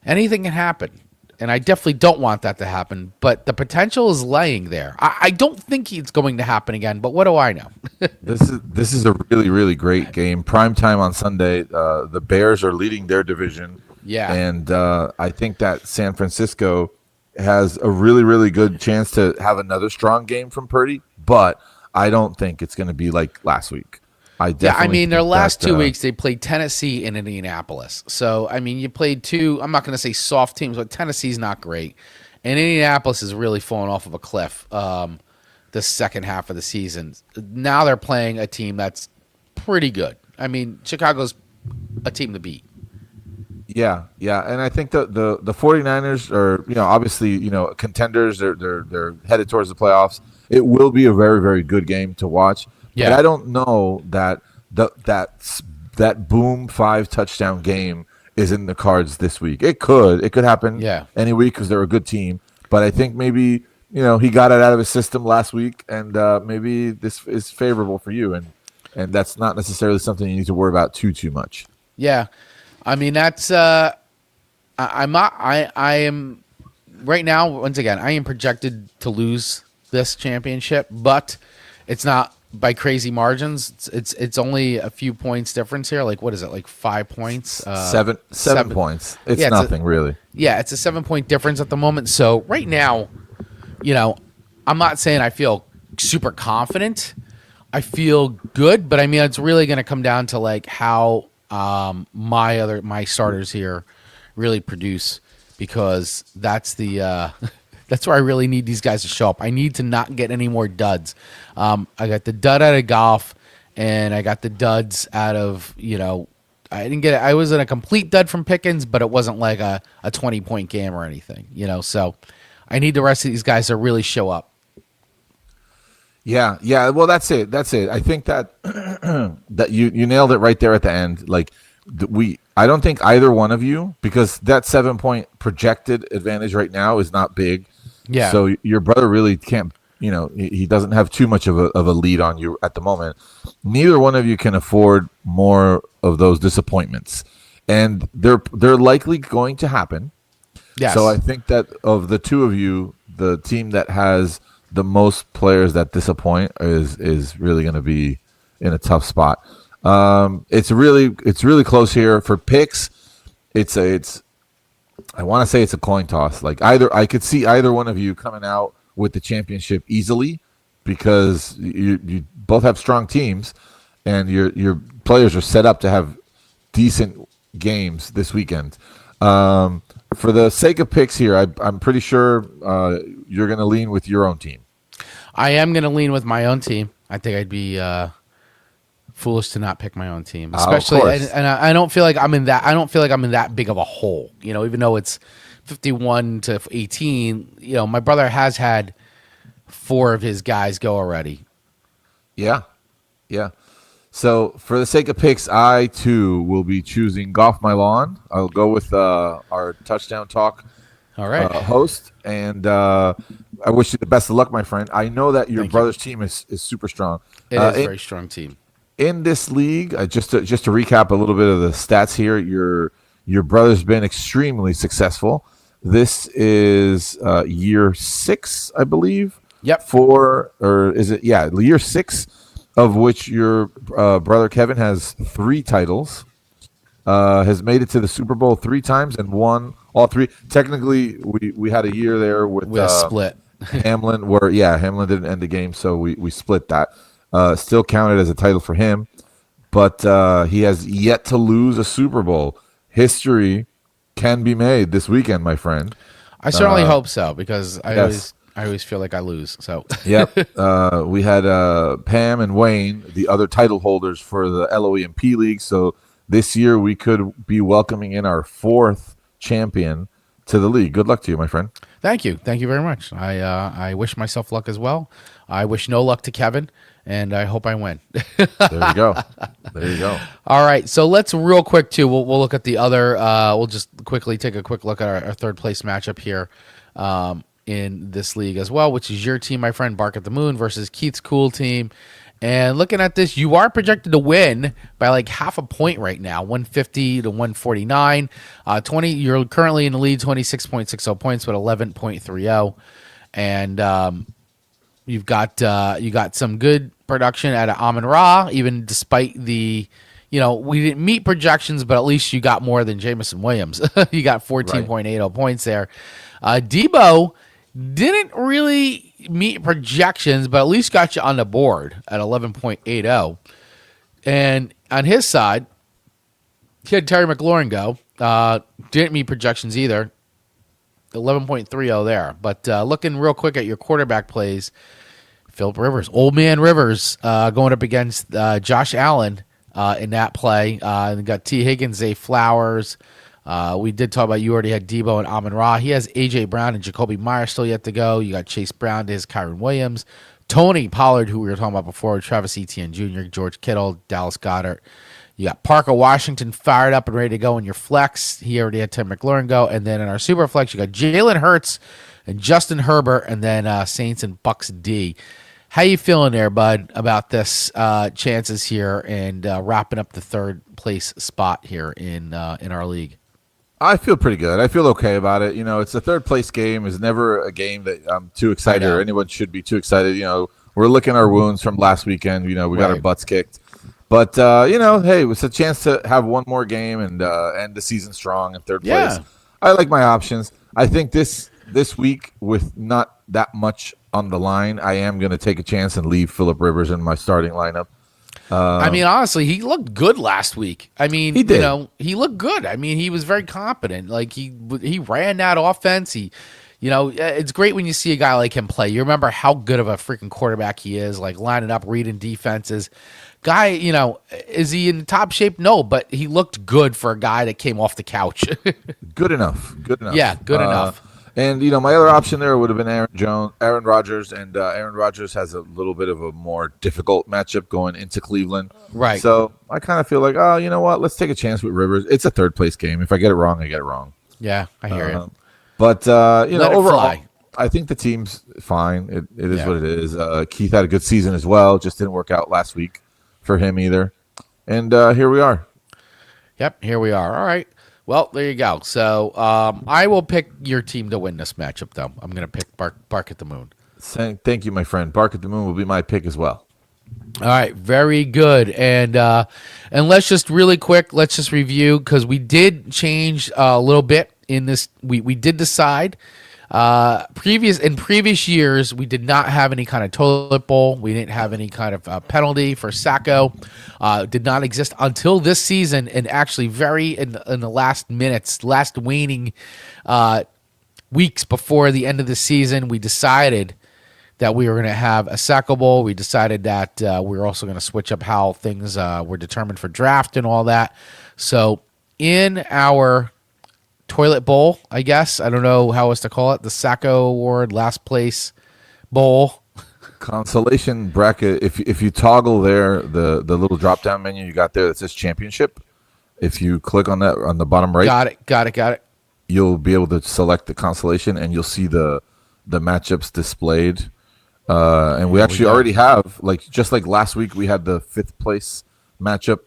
anything can happen. And I definitely don't want that to happen, but the potential is laying there. I don't think it's going to happen again, but what do I know? This is a really great game. Prime time on Sunday. The Bears are leading their division. Yeah. And I think that San Francisco has a really good chance to have another strong game from Purdy, but I don't think it's going to be like last week. I mean, their last 2 weeks, they played Tennessee and Indianapolis. So, I mean, you played 2, I'm not going to say soft teams, but Tennessee's not great. And Indianapolis is really falling off of a cliff the second half of the season. Now they're playing a team that's pretty good. I mean, Chicago's a team to beat. Yeah. And I think the 49ers are, obviously, contenders. They're headed towards the playoffs. It will be a very good game to watch. Yeah. But I don't know that that boom 5 touchdown game is in the cards this week. It could happen any week because they're a good team. But I think maybe he got it out of his system last week, and maybe this is favorable for you, and that's not necessarily something you need to worry about too much. Yeah, I mean that's I am right now. Once again, I am projected to lose this championship, but it's not by crazy margins. It's only a few points difference here. Like, what is it? Like 5 points? Seven points. It's nothing really. Yeah, it's a 7-point difference at the moment. So right now, I'm not saying I feel super confident. I feel good, but I mean, it's really going to come down to like how my starters here really produce, because that's the that's where I really need these guys to show up. I need to not get any more duds. I got the dud out of Goff, and I got the duds out of, I didn't get it. I was in a complete dud from Pickens, but it wasn't like a 20-point game or anything, so I need the rest of these guys to really show up. Yeah. Well, that's it. I think that that you nailed it right there at the end. Like I don't think either one of you, because that 7-point projected advantage right now is not big. Yeah. So your brother really can't, he doesn't have too much of a lead on you at the moment. Neither one of you can afford more of those disappointments, and they're likely going to happen. Yes. So I think that of the two of you, the team that has the most players that disappoint is really going to be in a tough spot. It's really close here for picks. I want to say it's a coin toss. Like I could see either one of you coming out with the championship easily, because you both have strong teams, and your players are set up to have decent games this weekend. For the sake of picks here, I'm pretty sure you're going to lean with your own team. I am going to lean with my own team. I think I'd be foolish to not pick my own team, Of especially, course. and I don't feel like I'm in that. I don't feel like I'm in that big of a hole. Even though it's 51 to 18. My brother has had 4 of his guys go already. Yeah. Yeah. So for the sake of picks, I too will be choosing Golf My Lawn. I'll go with our touchdown talk All right. host, and I wish you the best of luck, my friend. I know that your Thank brother's team is super strong. It is a very strong team. In this league, just to recap a little bit of the stats here, your brother's been extremely successful. This is year 6, I believe. Yep. Year 6, of which your brother Kevin has 3 titles, has made it to the Super Bowl 3 times and won all 3. Technically, we had a year there with a split. Hamlin, where Hamlin didn't end the game, so we split that. Still counted as a title for him, but he has yet to lose a Super Bowl. History can be made this weekend, my friend. I certainly hope so, because Yes. I always feel like I lose. So Yep. We had Pam and Wayne, the other title holders for the LOEMP League. So this year we could be welcoming in our 4th champion to the league. Good luck to you, my friend. Thank you very much. I wish myself luck as well. I wish no luck to Kevin, and I hope I win. There you go. There you go. All right, so let's real quick too. We'll look at the other. We'll just quickly take a quick look at our 3rd place matchup here in this league as well, which is your team, my friend, Bark at the Moon versus Keith's cool team. And looking at this, you are projected to win by like half a point right now, 150 to 149. 20. You're currently in the lead, 26.60 points with 11.30, and you got some good production out of Amon Ra, even despite the. We didn't meet projections, but at least you got more than Jameson Williams. You got 14.80 points there. Debo didn't really meet projections, but at least got you on the board at 11.80. And on his side, he had Terry McLaurin go. Didn't meet projections either. 11.30 there. But looking real quick at your quarterback plays, Philip Rivers, Old Man Rivers, going up against Josh Allen in that play. And got T. Higgins, Zay Flowers. We did talk about, you already had Debo and Amon Ra. He has A.J. Brown and Jacoby Myers still yet to go. You got Chase Brown to his Kyron Williams. Tony Pollard, who we were talking about before, Travis Etienne Jr., George Kittle, Dallas Goedert. You got Parker Washington fired up and ready to go in your flex. He already had Tim McLaurin go. And then in our super flex, you got Jalen Hurts and Justin Herbert, and then Saints and Bucks D. How you feeling there, bud, about this chances here and wrapping up the 3rd place spot here in our league? I feel pretty good. I feel okay about it. It's a 3rd place game. It's never a game that I'm too excited, or anyone should be too excited. We're licking our wounds from last weekend. We got our butts kicked. But, hey, it's a chance to have one more game and end the season strong in 3rd place. I like my options. I think this week, with not that much on the line, I am going to take a chance and leave Philip Rivers in my starting lineup. Honestly, he looked good last week. He did. He looked good. He was very competent. Like he ran that offense. It's great when you see a guy like him play. You remember how good of a freaking quarterback he is, like lining up, reading defenses. Guy, is he in top shape? No, but he looked good for a guy that came off the couch. Good enough. Yeah, good enough. And my other option there would have been Aaron Rodgers, and Aaron Rodgers has a little bit of a more difficult matchup going into Cleveland. Right. So I kind of feel like, oh, you know what? Let's take a chance with Rivers. It's a 3rd place game. If I get it wrong, I get it wrong. Yeah, I hear you. But overall, fly. I think the team's fine. It is what it is. Keith had a good season as well. Just didn't work out last week for him either. And here we are. Yep, here we are. All right. Well, there you go. So I will pick your team to win this matchup, though. I'm going to pick Bark at the Moon. Thank you, my friend. Bark at the Moon will be my pick as well. All right, very good. And let's just really quick, let's just review, because we did change a little bit in this. We did decide in previous years, we did not have any kind of toilet bowl. We didn't have any kind of penalty for Sacco. Did not exist until this season, and actually very in the last minutes, last waning weeks before the end of the season, we decided that we were going to have a Sacco Bowl. We decided that we were also going to switch up how things were determined for draft and all that. So in our Toilet Bowl, I guess, I don't know how else to call it, the Sacco Award Last Place Bowl. Consolation bracket. If you toggle there, the little drop down menu you got there that says championship, if you click on that on the bottom right, Got it. you'll be able to select the consolation, and you'll see the matchups displayed. And we actually already have, just like last week, we had the 5th place matchup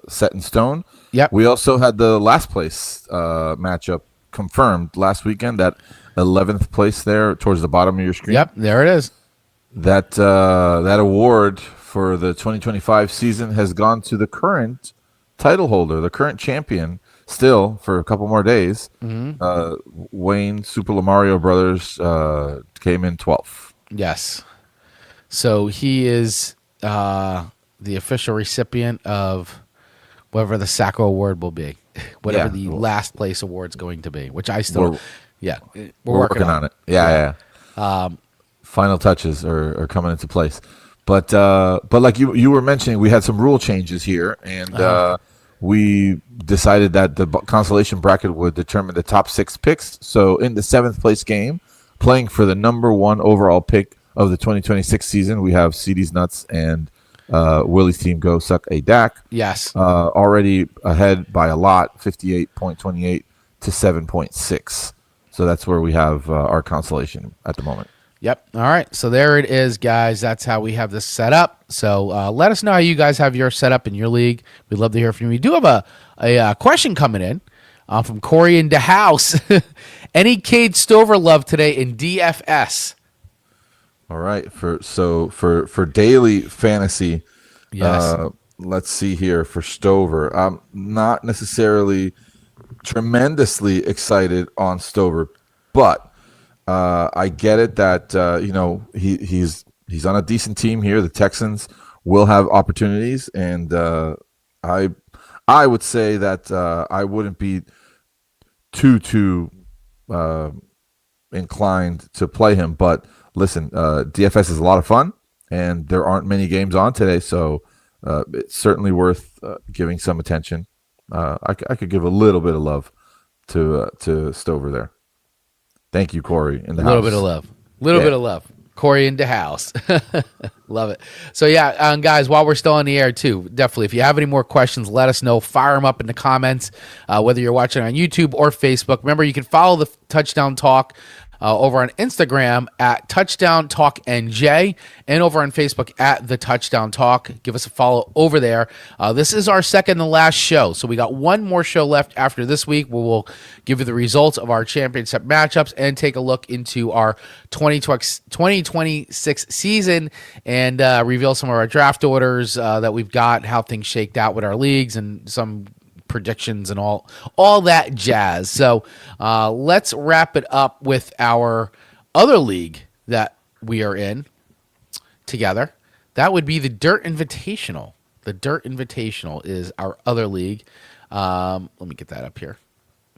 set in stone. Yep. We also had the last place matchup confirmed last weekend. That 11th place there towards the bottom of your screen. Yep, there it is. That award for the 2025 season has gone to the current title holder, the current champion, still for a couple more days. Wayne Super Mario Brothers came in 12th. Yes. So he is the official recipient of whatever the Sacco Award will be, whatever the last place award's going to be, which I still, we're working on it. Yeah. Final touches are coming into place, but like you were mentioning, we had some rule changes here, and we decided that the consolation bracket would determine the top 6 picks. So in the 7th place game, playing for the number 1 overall pick of the 2026 season, we have CD's Nuts and Willie's team Go Suck a Dak. Yes. Already ahead by a lot, 58.28 to 7.6. So that's where we have our consolation at the moment. Yep. All right. So there it is, guys. That's how we have this set up. So let us know how you guys have your setup in your league. We'd love to hear from you. We do have a question coming in from Corey in the house. Any Cade Stover love today in DFS? All right. For daily fantasy, yes. Let's see here for Stover. I'm not necessarily tremendously excited on Stover, but I get it that he's on a decent team here. The Texans will have opportunities, and I would say that I wouldn't be too inclined to play him. But listen, DFS is a lot of fun, and there aren't many games on today, so it's certainly worth giving some attention. I could give a little bit of love to Stover there. Thank you, Corey. In the house. A little bit of love. Corey in the house. Love it. So, guys, while we're still on the air, too, definitely, if you have any more questions, let us know. Fire them up in the comments, whether you're watching on YouTube or Facebook. Remember, you can follow the Touchdown Talk over on Instagram at Touchdown Talk NJ and over on Facebook at The Touchdown Talk. Give us a follow over there. This is our second to last show, so we got one more show left after this week where we'll give you the results of our championship matchups and take a look into our 2026 season and reveal some of our draft orders that we've got, how things shaked out with our leagues, and some predictions and all that jazz. So let's wrap it up with our other league that we are in together. That would be the Dirt Invitational. The Dirt Invitational is our other league. Let me get that up here.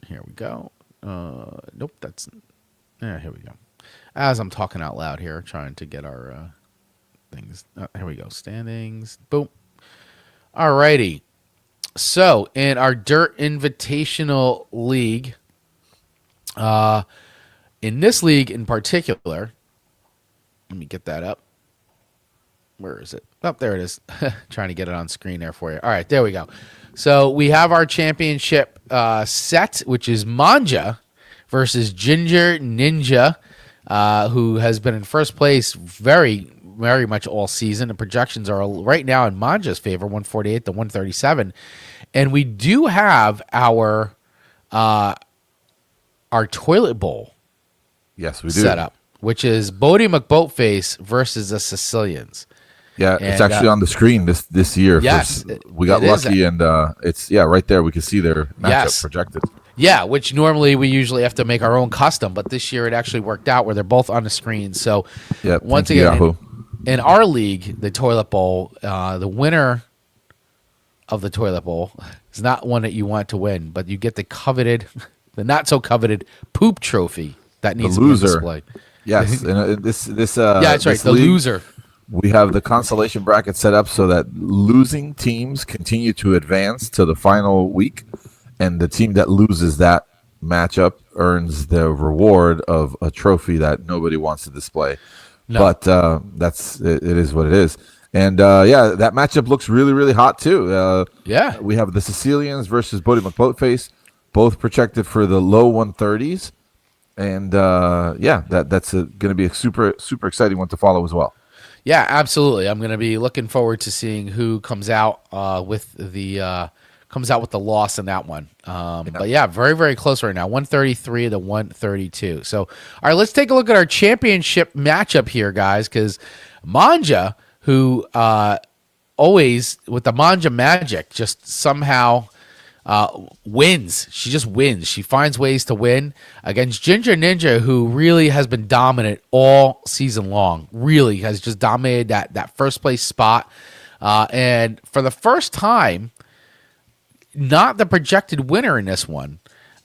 Here we go. Nope, that's... Yeah, here we go. As I'm talking out loud here, trying to get our things... here we go. Standings. Boom. All righty. So, in our Dirt Invitational League, in this league in particular, let me get that up. Where is it? Oh, there it is. Trying to get it on screen there for you. All right, there we go. So, we have our championship set, which is Manja versus Ginger Ninja, who has been in first place very much all season. The projections are right now in Manja's favor, 148 to 137. And we do have our toilet bowl. Yes, we do. Set up, which is Bodie McBoatface versus the Sicilians. Yeah, and it's actually on the screen this year. Yes, we got lucky, and it's right there. We can see their matchup projected. Yeah, which normally we usually have to make our own custom, but this year it actually worked out where they're both on the screen. So once again, in our league, the toilet bowl, the winner of the toilet bowl is not one that you want to win, but you get the not so coveted poop trophy that needs to be displayed. Yes, and this Yeah, that's right. this The league, loser. we have the consolation bracket set up so that losing teams continue to advance to the final week, and the team that loses that matchup earns the reward of a trophy that nobody wants to display. No. But that's it is what it is. And yeah, that matchup looks really, really hot too. Yeah. We have the Sicilians versus Bodie McBoatface, both projected for the low 130s. And yeah, that's going to be a super, super exciting one to follow as well. Yeah, absolutely. I'm going to be looking forward to seeing who comes out with the loss in that one. But yeah, very, very close right now. 133 to 132. So, all right, let's take a look at our championship matchup here, guys, because Manja, who always with the Manja magic, just somehow wins. She just wins. She finds ways to win against Ginger Ninja, who really has been dominant all season long. Really has just dominated that first place spot. And for the first time, not the projected winner in this one.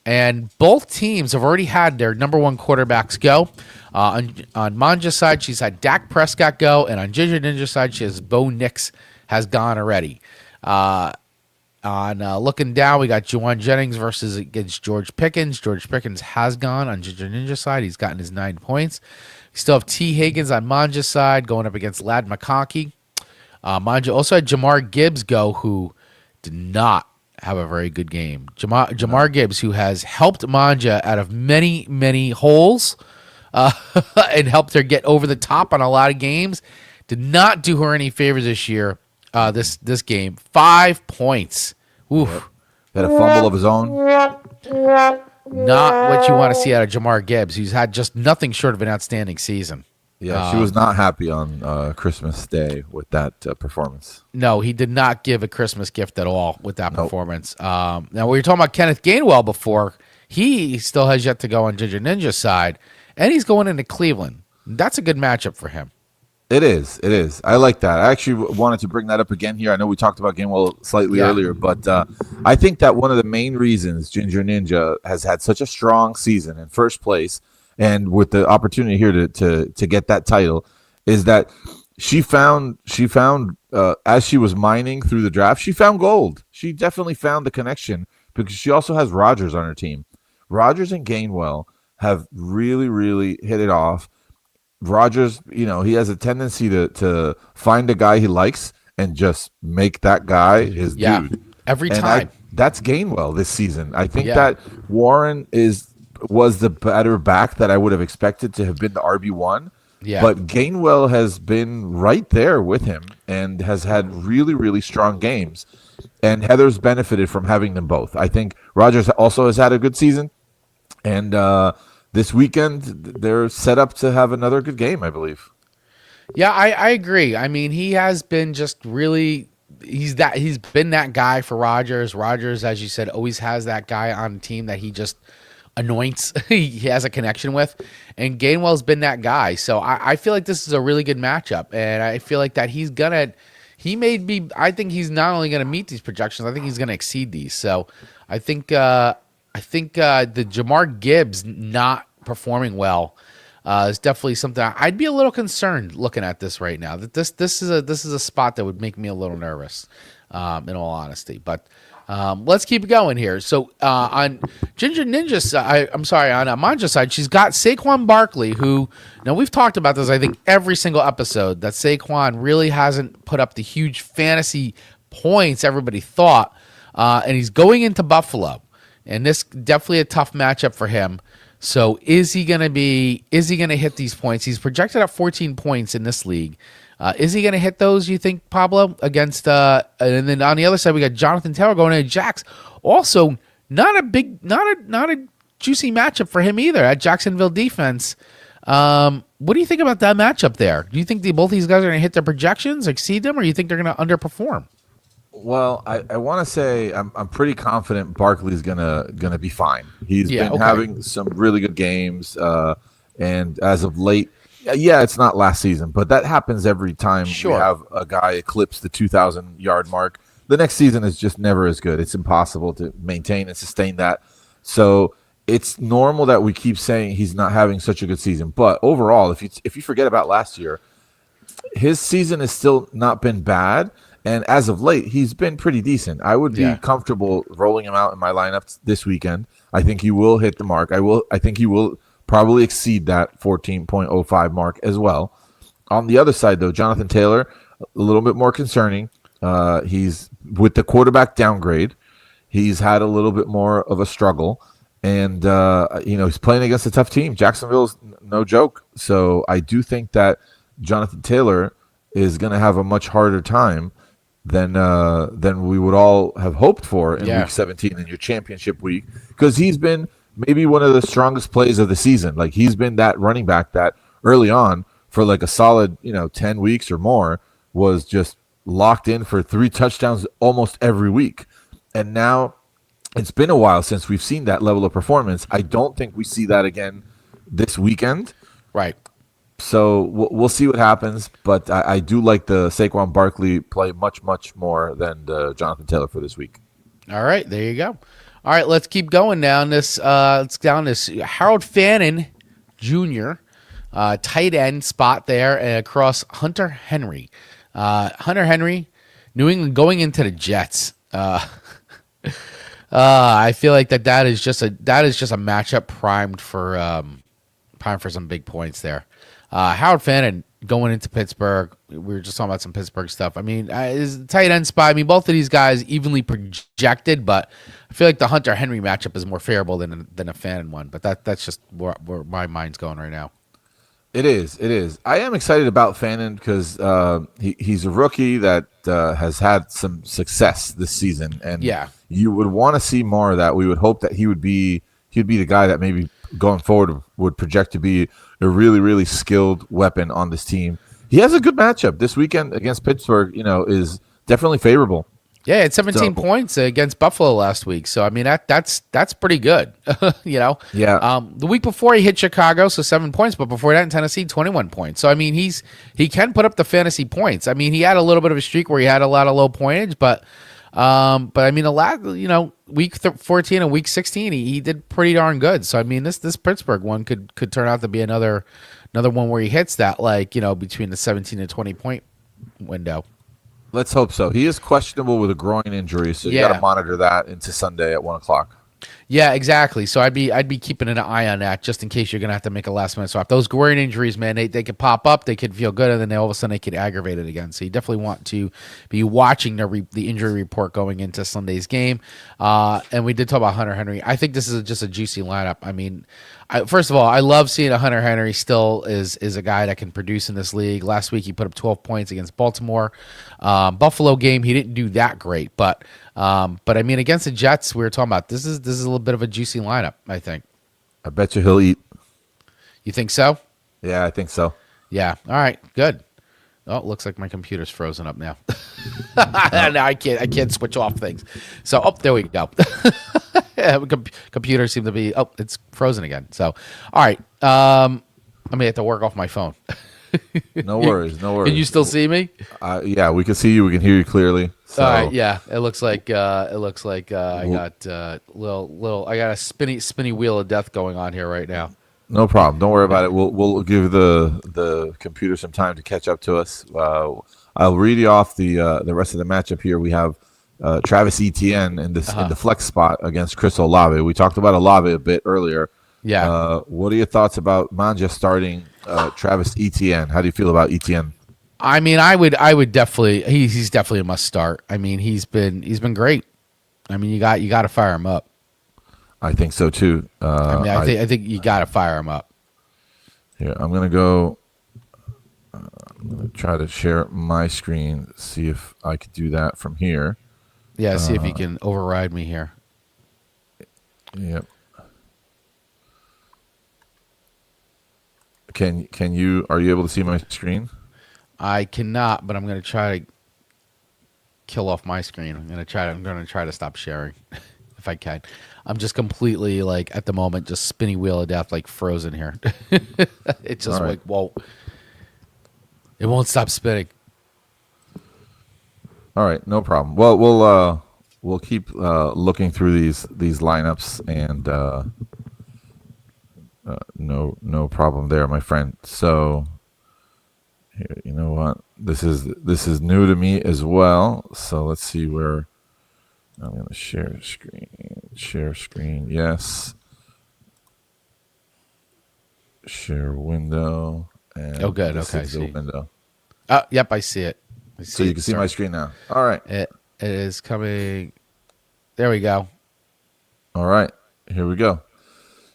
And both teams have already had their number one quarterbacks go. On Manja's side, she's had Dak Prescott go. And on Ginger Ninja's side, she has Bo Nix has gone already. On looking down, we got Juwan Jennings versus against George Pickens. George Pickens has gone on Ginger Ninja's side. He's gotten his 9 points. We still have T. Higgins on Manja's side going up against Lad McConkey. Manja also had Jamar Gibbs go, who did not have a very good game. Jamar Gibbs, who has helped Manja out of many, many holes and helped her get over the top on a lot of games, did not do her any favors this year. This game, 5 points. Oof. Yep. Had a fumble of his own. Not what you want to see out of Jamar Gibbs, who's had just nothing short of an outstanding season. Yeah, she was not happy on Christmas Day with that performance. No, he did not give a Christmas gift at all with that performance. Now, we were talking about Kenneth Gainwell before. He still has yet to go on Ginger Ninja's side, and he's going into Cleveland. That's a good matchup for him. It is. It is. I like that. I actually wanted to bring that up again here. I know we talked about Gainwell slightly earlier, but I think that one of the main reasons Ginger Ninja has had such a strong season in first place and with the opportunity here to get that title is that she found as she was mining through the draft, she found gold. She definitely found the connection because she also has Rodgers on her team. Rodgers and Gainwell have really, really hit it off. Rodgers, he has a tendency to find a guy he likes and just make that guy his dude. Every time. That's Gainwell this season. I think that Warren was the better back that I would have expected to have been the RB1. Yeah. But Gainwell has been right there with him and has had really, really strong games. And Heather's benefited from having them both. I think Rodgers also has had a good season. And this weekend, they're set up to have another good game, I believe. Yeah, I agree. I mean, he has been just really he's been that guy for Rodgers. Rodgers, as you said, always has that guy on the team that he just anoints. He has a connection with, and Gainwell's been that guy. So I feel like this is a really good matchup, and I feel like that I think he's not only gonna meet these projections, I think he's gonna exceed these. So I think the Jamar Gibbs not performing well is definitely something I'd be a little concerned looking at this right now. That this is a spot that would make me a little nervous, in all honesty. But let's keep going here. So on Ginger Ninja's on Manja's side, she's got Saquon Barkley, who now we've talked about this I think every single episode that Saquon really hasn't put up the huge fantasy points everybody thought, and he's going into Buffalo, and this definitely a tough matchup for him. So is he gonna hit these points? He's projected at 14 points in this league. Is he gonna hit those, you think, Pablo, against and then on the other side we got Jonathan Taylor going into Jax. Also, not a juicy matchup for him either at Jacksonville defense. What do you think about that matchup there? Do you think both these guys are gonna hit their projections, exceed them, or do you think they're gonna underperform? Well, I want to say I'm pretty confident Barkley's gonna be fine. He's been having some really good games, and as of late, it's not last season, but that happens every time we have a guy eclipse the 2,000-yard mark. The next season is just never as good. It's impossible to maintain and sustain that. So it's normal that we keep saying he's not having such a good season. But overall, if you forget about last year, his season has still not been bad. And as of late, he's been pretty decent. I would be comfortable rolling him out in my lineups this weekend. I think he will hit the mark. I think he will probably exceed that 14.05 mark as well. On the other side, though, Jonathan Taylor, a little bit more concerning. He's with the quarterback downgrade. He's had a little bit more of a struggle. And, he's playing against a tough team. Jacksonville's no joke. So I do think that Jonathan Taylor is going to have a much harder time than we would all have hoped for in Week 17 in your championship week, because he's been maybe one of the strongest plays of the season. Like, he's been that running back that early on for like a solid 10 weeks or more was just locked in for 3 touchdowns almost every week. And now it's been a while since we've seen that level of performance. I don't think we see that again this weekend. Right. So we'll see what happens, but I do like the Saquon Barkley play much, much more than Jonathan Taylor for this week. All right, there you go. All right, let's keep going down this. Let's down this Harold Fannin Jr. Tight end spot there across Hunter Henry. Hunter Henry, New England going into the Jets. I feel like that is just a matchup primed for some big points there. Howard Fannin going into Pittsburgh. We were just talking about some Pittsburgh stuff. I mean, his tight end spot. I mean, both of these guys evenly projected, but I feel like the Hunter Henry matchup is more favorable than a Fannin one. But that's just where my mind's going right now. It is. I am excited about Fannin because he's a rookie that has had some success this season, and you would want to see more of that. We would hope that he'd be the guy that maybe going forward would project to be a really, really skilled weapon on this team. He has a good matchup this weekend against Pittsburgh. Is definitely favorable. Yeah, it's 17 points against Buffalo last week. So, I mean, that's pretty good, Yeah. The week before he hit Chicago, so 7 points. But before that in Tennessee, 21 points. So, I mean, he can put up the fantasy points. I mean, he had a little bit of a streak where he had a lot of low pointage. But I mean, week 14 and week 16, he did pretty darn good. So, I mean, this Pittsburgh one could turn out to be another one where he hits that, between the 17 and 20 point window. Let's hope so. He is questionable with a groin injury, so you got to monitor that into Sunday at 1:00. Yeah, exactly. So I'd be keeping an eye on that just in case you're gonna have to make a last minute swap. Those groin injuries, man, they could pop up, they could feel good, and then all of a sudden they could aggravate it again. So you definitely want to be watching the injury report going into Sunday's game. And we did talk about Hunter Henry. I think this is just a juicy lineup. I mean, first of all, I love seeing a Hunter Henry still is a guy that can produce in this league. Last week he put up 12 points against Baltimore. Buffalo game he didn't do that great, but I mean against the Jets we were talking about this is a little bit of a juicy lineup. I think. I bet you he'll eat. You think so? Yeah, I think so. Yeah. All right. Good. Oh, it looks like my computer's frozen up now. Now I can't switch off things. So, there we go. Computer seemed to be, it's frozen again. So, all right. I may have to work off my phone. No worries. Can you still see me? Yeah, we can see you. We can hear you clearly. So. All right. Yeah, it looks like I got I got a spinny wheel of death going on here right now. No problem. Don't worry about it. We'll give the computer some time to catch up to us. I'll read you off the rest of the matchup here. We have Travis Etienne in the flex spot against Chris Olave. We talked about Olave a bit earlier. Yeah. What are your thoughts about Manja starting Travis Etienne? How do you feel about Etienne? I mean, I would definitely. He's definitely a must start. I mean, he's been great. I mean, you got to fire him up. I think so too. I think you got to fire him up. Here, I'm gonna go. I'm gonna try to share my screen. See if I could do that from here. Yeah, see if you can override me here. Yep. Can you? Are you able to see my screen? I cannot, but I'm gonna try to kill off my screen. I'm gonna try to stop sharing if I can. I'm just completely at the moment just spinny wheel of death, frozen here. It's just right. whoa. It won't stop spinning. All right, no problem. Well, we'll keep looking through these lineups, and No problem there, my friend. So here, you know what? This is new to me as well. So let's see where I'm going to share screen. Share screen. Yes. Share window. And Oh, good. this Okay. is the window. Yep, I see it. So you can see my screen now. All right. It is coming. There we go. All right. Here we go.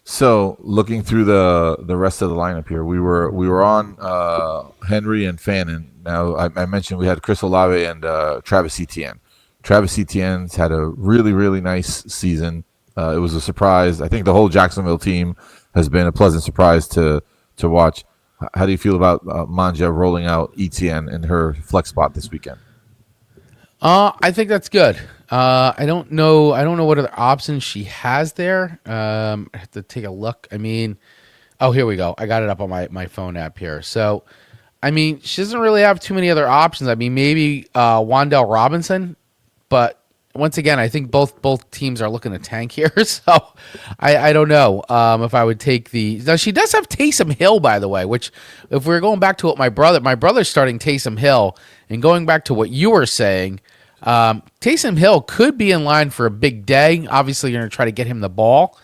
So looking through the rest of the lineup here, we were on Henry and Fannin. Now I mentioned we had Chris Olave and Travis Etienne. Travis Etienne's had a really nice season. It was a surprise. I think the whole Jacksonville team has been a pleasant surprise to watch. How do you feel about Manja rolling out Etienne in her flex spot this weekend? I think that's good. I don't know what other options she has there. I have to take a look. I mean, oh, here we go. I got it up on my phone app here. So, I mean, she doesn't really have too many other options. I mean, maybe Wandell Robinson, but once again, I think both teams are looking to tank here. So, I don't know if I would take the. Now she does have Taysom Hill, by the way. Which, if we're going back to what my brother's starting Taysom Hill, and going back to what you were saying. Taysom Hill could be in line for a big day. Obviously, you're going to try to get him the ball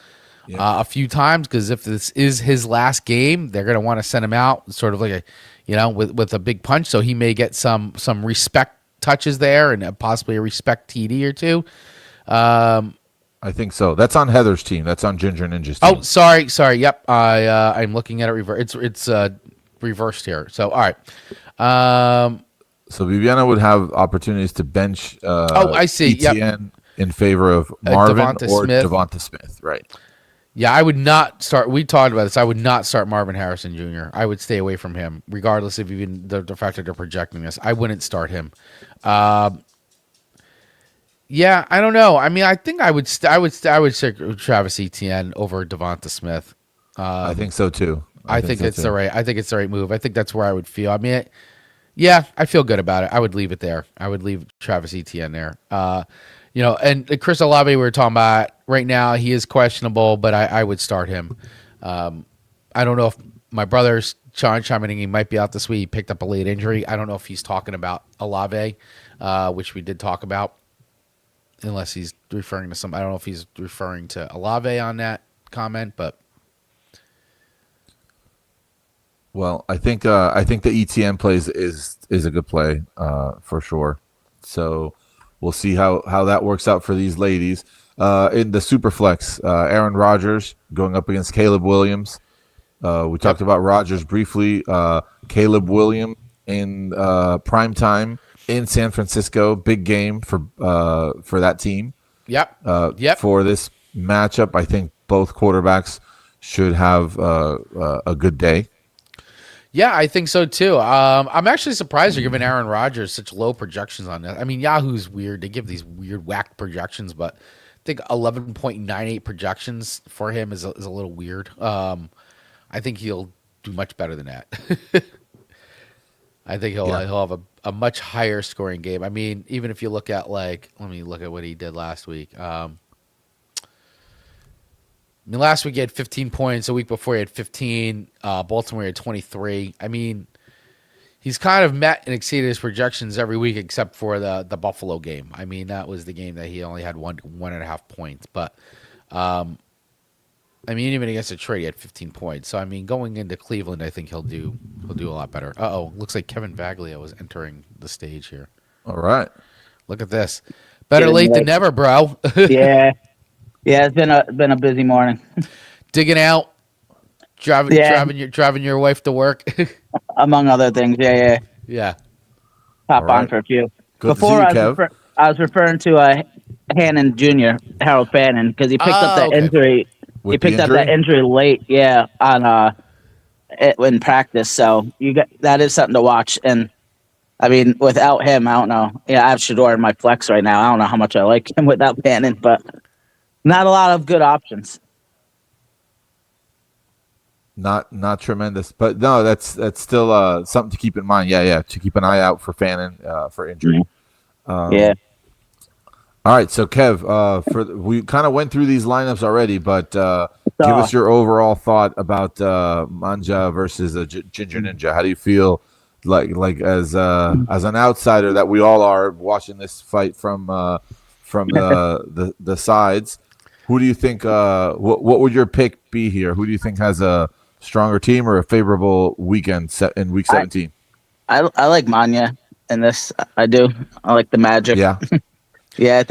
a few times because if this is his last game, they're going to want to send him out sort of like with a big punch. So he may get some respect touches there and possibly a respect TD or two. I think so. That's on Heather's team. That's on Ginger Ninja's team. Oh, sorry. Yep, I'm looking at it reverse. It's reversed here. So all right. So Viviana would have opportunities to bench I see. Etienne in favor of Marvin Devonta or Smith. Devonta Smith, right? Yeah, I would not start. We talked about this. I would not start Marvin Harrison Jr. I would stay away from him, regardless of even the fact that they're projecting this. I wouldn't start him. Yeah, I don't know. I mean, I think I would stick Travis Etienne over Devonta Smith. I think so too. I think it's the right. I think it's the right move. I think that's where I would feel. I mean, yeah, I feel good about it. I would leave it there. I would leave Travis Etienne there. And Chris Olave, we were talking about right now. He is questionable, but I would start him. I don't know if my brother's chiming in. He might be out this week. He picked up a late injury. I don't know if he's talking about Olave, which we did talk about, unless he's referring to some. I don't know if he's referring to Olave on that comment, but. Well, I think the ETN plays is a good play for sure. So we'll see how that works out for these ladies. In the Superflex, Aaron Rodgers going up against Caleb Williams. We talked about Rodgers briefly. Caleb Williams in prime time in San Francisco. Big game for that team. Yep. For this matchup, I think both quarterbacks should have a good day. Yeah, I think so too. I'm actually surprised you're giving Aaron Rodgers such low projections on that. I mean, Yahoo's weird. They give these weird whack projections, but I think 11.98 projections for him is a little weird. I think he'll do much better than that. I think he'll have a much higher scoring game. I mean, even if you look at let me look at what he did last week. I mean, last week he had 15 points. A week before he had 15. Baltimore had 23. I mean, he's kind of met and exceeded his projections every week except for the Buffalo game. I mean, that was the game that he only had 1.5 points. But, I mean, even against Detroit, he had 15 points. So, I mean, going into Cleveland, I think he'll do a lot better. Looks like Kevin Baglio was entering the stage here. All right. Look at this. Better late than never, bro. Yeah. Yeah, it's been a busy morning. Digging out, driving your wife to work, among other things. Yeah. Pop on for a few. Good Before to see you, Kev. I was referring to Hannon Jr. Harold Fannin because he picked up that injury. With he picked up that injury late. Yeah, on in practice. So that is something to watch. And I mean, without him, I don't know. Yeah, I have Shador in my flex right now. I don't know how much I like him without Fannin, but. Not a lot of good options. Not tremendous, but no, that's still something to keep in mind. Yeah, to keep an eye out for Fannin for injury. Yeah. All right, so Kev, we kind of went through these lineups already, but give saw. us your overall thought about Manja versus Ginger Ninja. How do you feel like as an outsider that we all are watching this fight from the sides? Who do you think? What would your pick be here? Who do you think has a stronger team or a favorable weekend set in week 17? I like Manya in this. I do. I like the magic. Yeah. Yeah,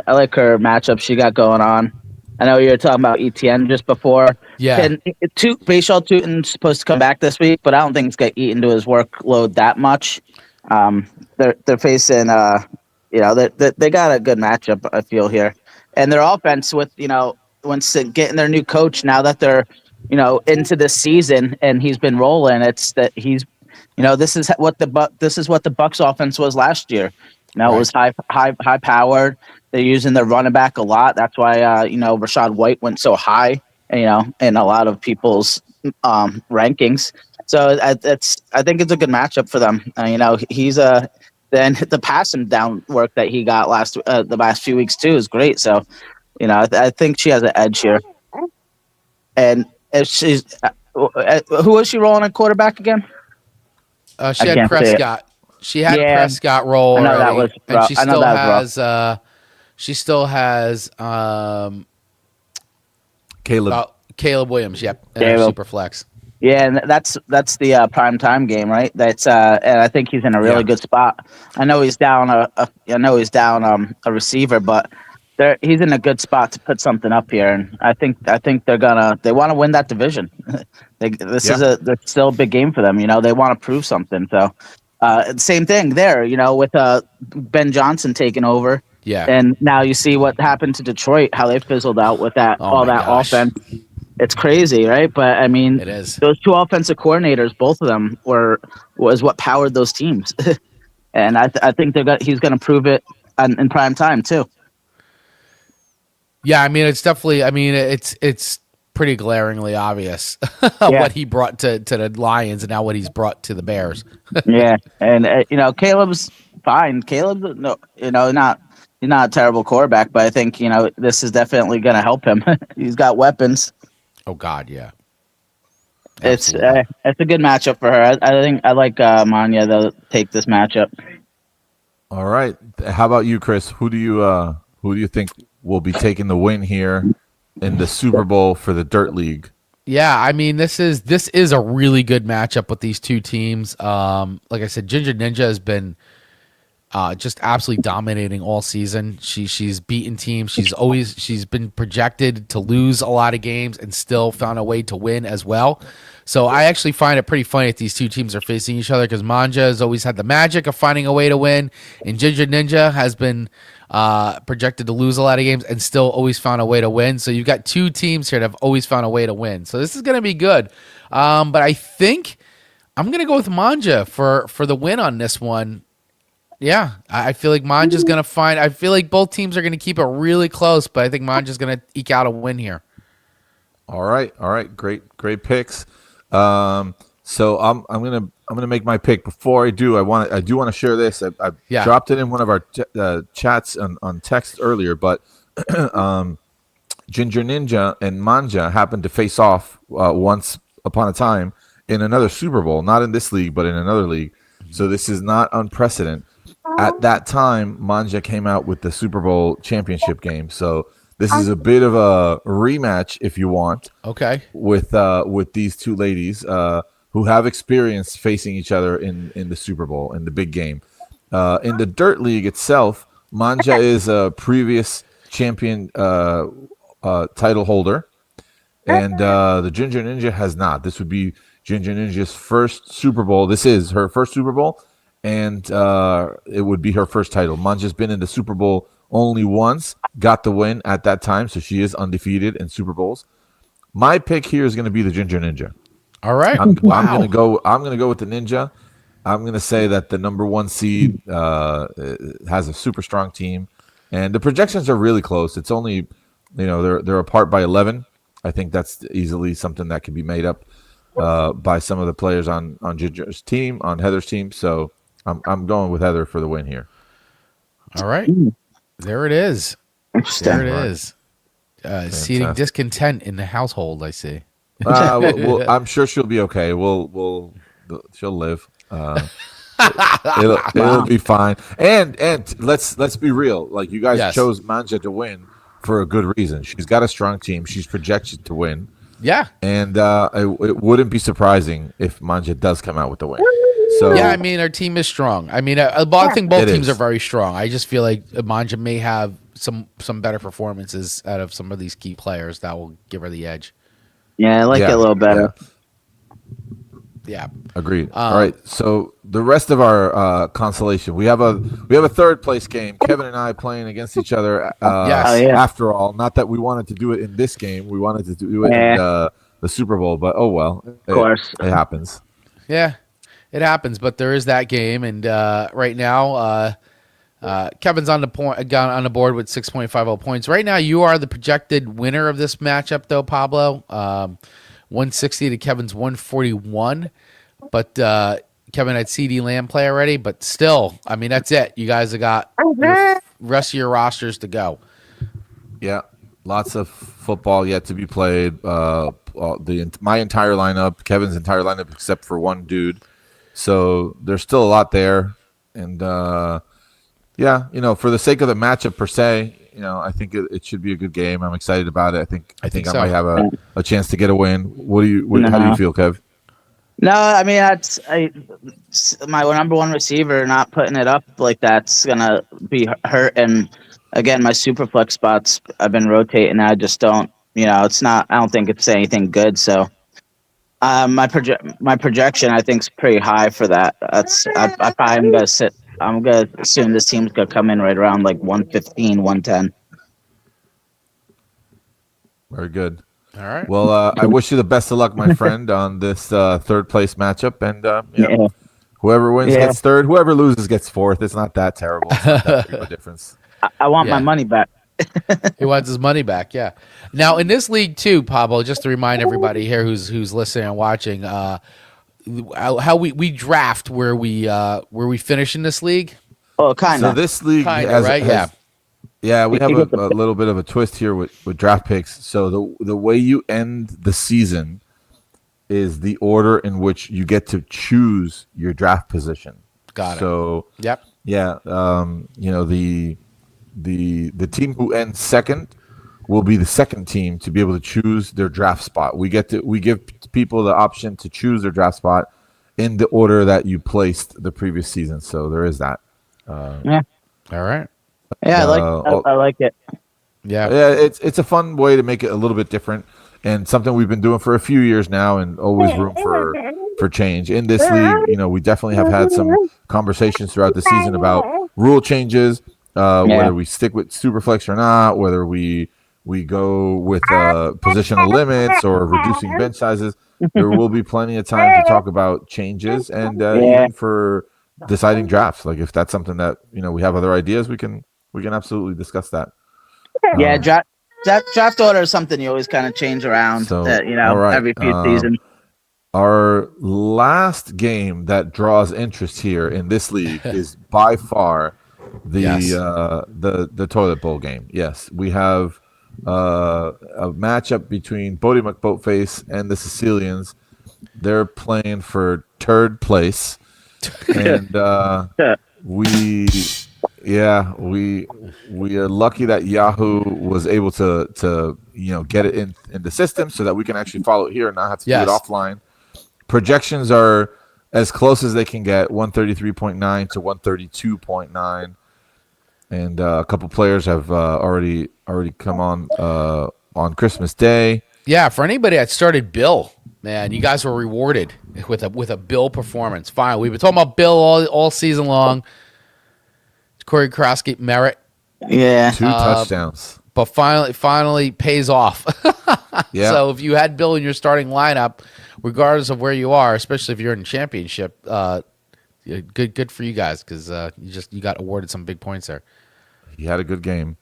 I like her matchup she got going on. I know you were talking about ETN just before. Yeah. And Bayshall Tootin's supposed to come back this week, but I don't think he's going to eat into his workload that much. They're facing they got a good matchup, I feel, here. And their offense with, once getting their new coach, now that they're, into this season and he's been rolling, it's that he's this is what the Bucks offense was last year. It was high powered. They're using their running back a lot. That's why Rashad White went so high, in a lot of people's rankings. So I think it's a good matchup for them. He's then the passing down work that he got the last few weeks too is great. So I think she has an edge here. And if she's who was she rolling at quarterback again? She had Prescott. She had Prescott roll already, that was and she still has Caleb Williams. Yep, super flex. Yeah, and that's the prime time game, right? That's and I think he's in a really good spot. I know he's down a receiver, but he's in a good spot to put something up here, and I think they want to win that division. It's still a big game for them. They want to prove something. So same thing there. With Ben Johnson taking over. Yeah. And now you see what happened to Detroit, how they fizzled out with that offense. It's crazy, right? But I mean, it is. Those two offensive coordinators, both of them was what powered those teams. And I think he's going to prove it in prime time too. Yeah, I mean, it's definitely. I mean, it's pretty glaringly obvious what he brought to the Lions and now what he's brought to the Bears. Yeah, and Caleb's fine. Caleb's not. He's not a terrible quarterback, but I think this is definitely going to help him. He's got weapons. Oh God, yeah. It's a good matchup for her. I think I like Manya to take this matchup. All right. How about you, Chris? Who do you think will be taking the win here in the Super Bowl for the Dirt League? Yeah, I mean this is a really good matchup with these two teams. Like I said, Ginger Ninja has been just absolutely dominating all season. She's beaten teams. She's been projected to lose a lot of games and still found a way to win as well. So I actually find it pretty funny that these two teams are facing each other because Manja has always had the magic of finding a way to win, and Ginger Ninja has been projected to lose a lot of games and still always found a way to win. So you've got two teams here that have always found a way to win. So this is going to be good. But I think I'm going to go with Manja for the win on this one. Yeah, I feel like Manja's going to find – I feel like both teams are going to keep it really close, but I think Manja's going to eke out a win here. All right. Great picks. So I'm gonna make my pick. Before I do, I do want to share this. I dropped it in one of our chats on text earlier, but Ginger Ninja and Manja happened to face off once upon a time in another Super Bowl, not in this league, but in another league. So this is not unprecedented. At that time, Manja came out with the Super Bowl championship game. So this is a bit of a rematch, if you want. Okay. With these two ladies who have experience facing each other in the Super Bowl, in the big game. In the Dirt League itself, Manja is a previous champion title holder, and the Ginger Ninja has not. This would be Ginger Ninja's first Super Bowl. This is her first Super Bowl, and it would be her first title. Manja's been in the Super Bowl only once, got the win at that time, so she is undefeated in Super Bowls. My pick here is going to be the Ginger Ninja. All right. I'm going to go with the Ninja. I'm going to say that the number one seed has a super strong team, and the projections are really close. It's only, they're apart by 11. I think that's easily something that can be made up by some of the players on Ginger's team, on Heather's team. So I'm going with Heather for the win here. All right. There it is. There it is. Seeding discontent in the household, I see. I'm sure she'll be okay. She'll live. It'll be fine. And let's be real. Like, you guys chose Manja to win for a good reason. She's got a strong team. She's projected to win. Yeah. And it wouldn't be surprising if Manja does come out with the win. So yeah, I mean, our team is strong. I mean, I think both teams are very strong. I just feel like Manja may have some better performances out of some of these key players that will give her the edge. Yeah, I like it a little better. Yeah. Agreed. All right. So the rest of our consolation, we have a third place game. Kevin and I playing against each other. After all, not that we wanted to do it in this game. We wanted to do it in the Super Bowl, but oh well. Of course, it happens. Yeah, it happens. But there is that game, and right now, Kevin's on the board with 6.50 points. Right now, you are the projected winner of this matchup, though, Pablo. 160 to Kevin's 141. But Kevin had CD Lamb play already. But still, I mean, that's it. You guys have got the rest of your rosters to go. Yeah, lots of football yet to be played. My entire lineup, Kevin's entire lineup, except for one dude. So there's still a lot there. And, for the sake of the matchup per se, I think it should be a good game. I'm excited about it. I think I might have a chance to get a win. How do you feel, Kev? No, I mean, my number one receiver not putting it up like that's gonna be hurt. And again, my super flex spots I've been rotating. I just don't, it's not. I don't think it's anything good. So, my projection I think is pretty high for that. I probably am gonna sit. I'm going to assume this team's going to come in right around like 115, 110. Very good. All right. Well, I wish you the best of luck, my friend, on this third place matchup. And whoever wins gets third. Whoever loses gets fourth. It's not that terrible. It's not that big of a difference. I want my money back. He wants his money back, yeah. Now, in this league, too, Pablo, just to remind everybody here who's listening and watching, how we draft where we finish in this league. Oh, kind of. So this league has, right? We have a little bit of a twist here with draft picks. So the way you end the season is the order in which you get to choose your draft position. Got it. So yep. Yeah. The team who ends second will be the second team to be able to choose their draft spot. We give people the option to choose their draft spot in the order that you placed the previous season. So there is that. Yeah. All right. Yeah, I like it. Yeah. Yeah, it's a fun way to make it a little bit different and something we've been doing for a few years now, and always room for change. In this league, we definitely have had some conversations throughout the season about rule changes, whether we stick with Superflex or not, whether we go with positional limits or reducing bench sizes. There will be plenty of time to talk about changes and even for deciding drafts. Like, if that's something that we have other ideas, we can absolutely discuss that. Draft order is something you always kind of change around. Every few seasons. Our last game that draws interest here in this league is by far the toilet bowl game. Yes, we have a matchup between Bodie McBoatface and the Sicilians. They're playing for third place, and we are lucky that Yahoo was able to get it in the system so that we can actually follow it here and not have to do it offline. Projections are as close as they can get, 133.9 to 132.9. And a couple players have already come on Christmas Day. Yeah, for anybody that started Bill, man, you guys were rewarded with a Bill performance. Fine, we've been talking about Bill all season long. Corey Krosky, merit. Yeah, 2 touchdowns, but finally pays off. Yeah. So if you had Bill in your starting lineup, regardless of where you are, especially if you're in championship, good for you guys, because you got awarded some big points there. He had a good game.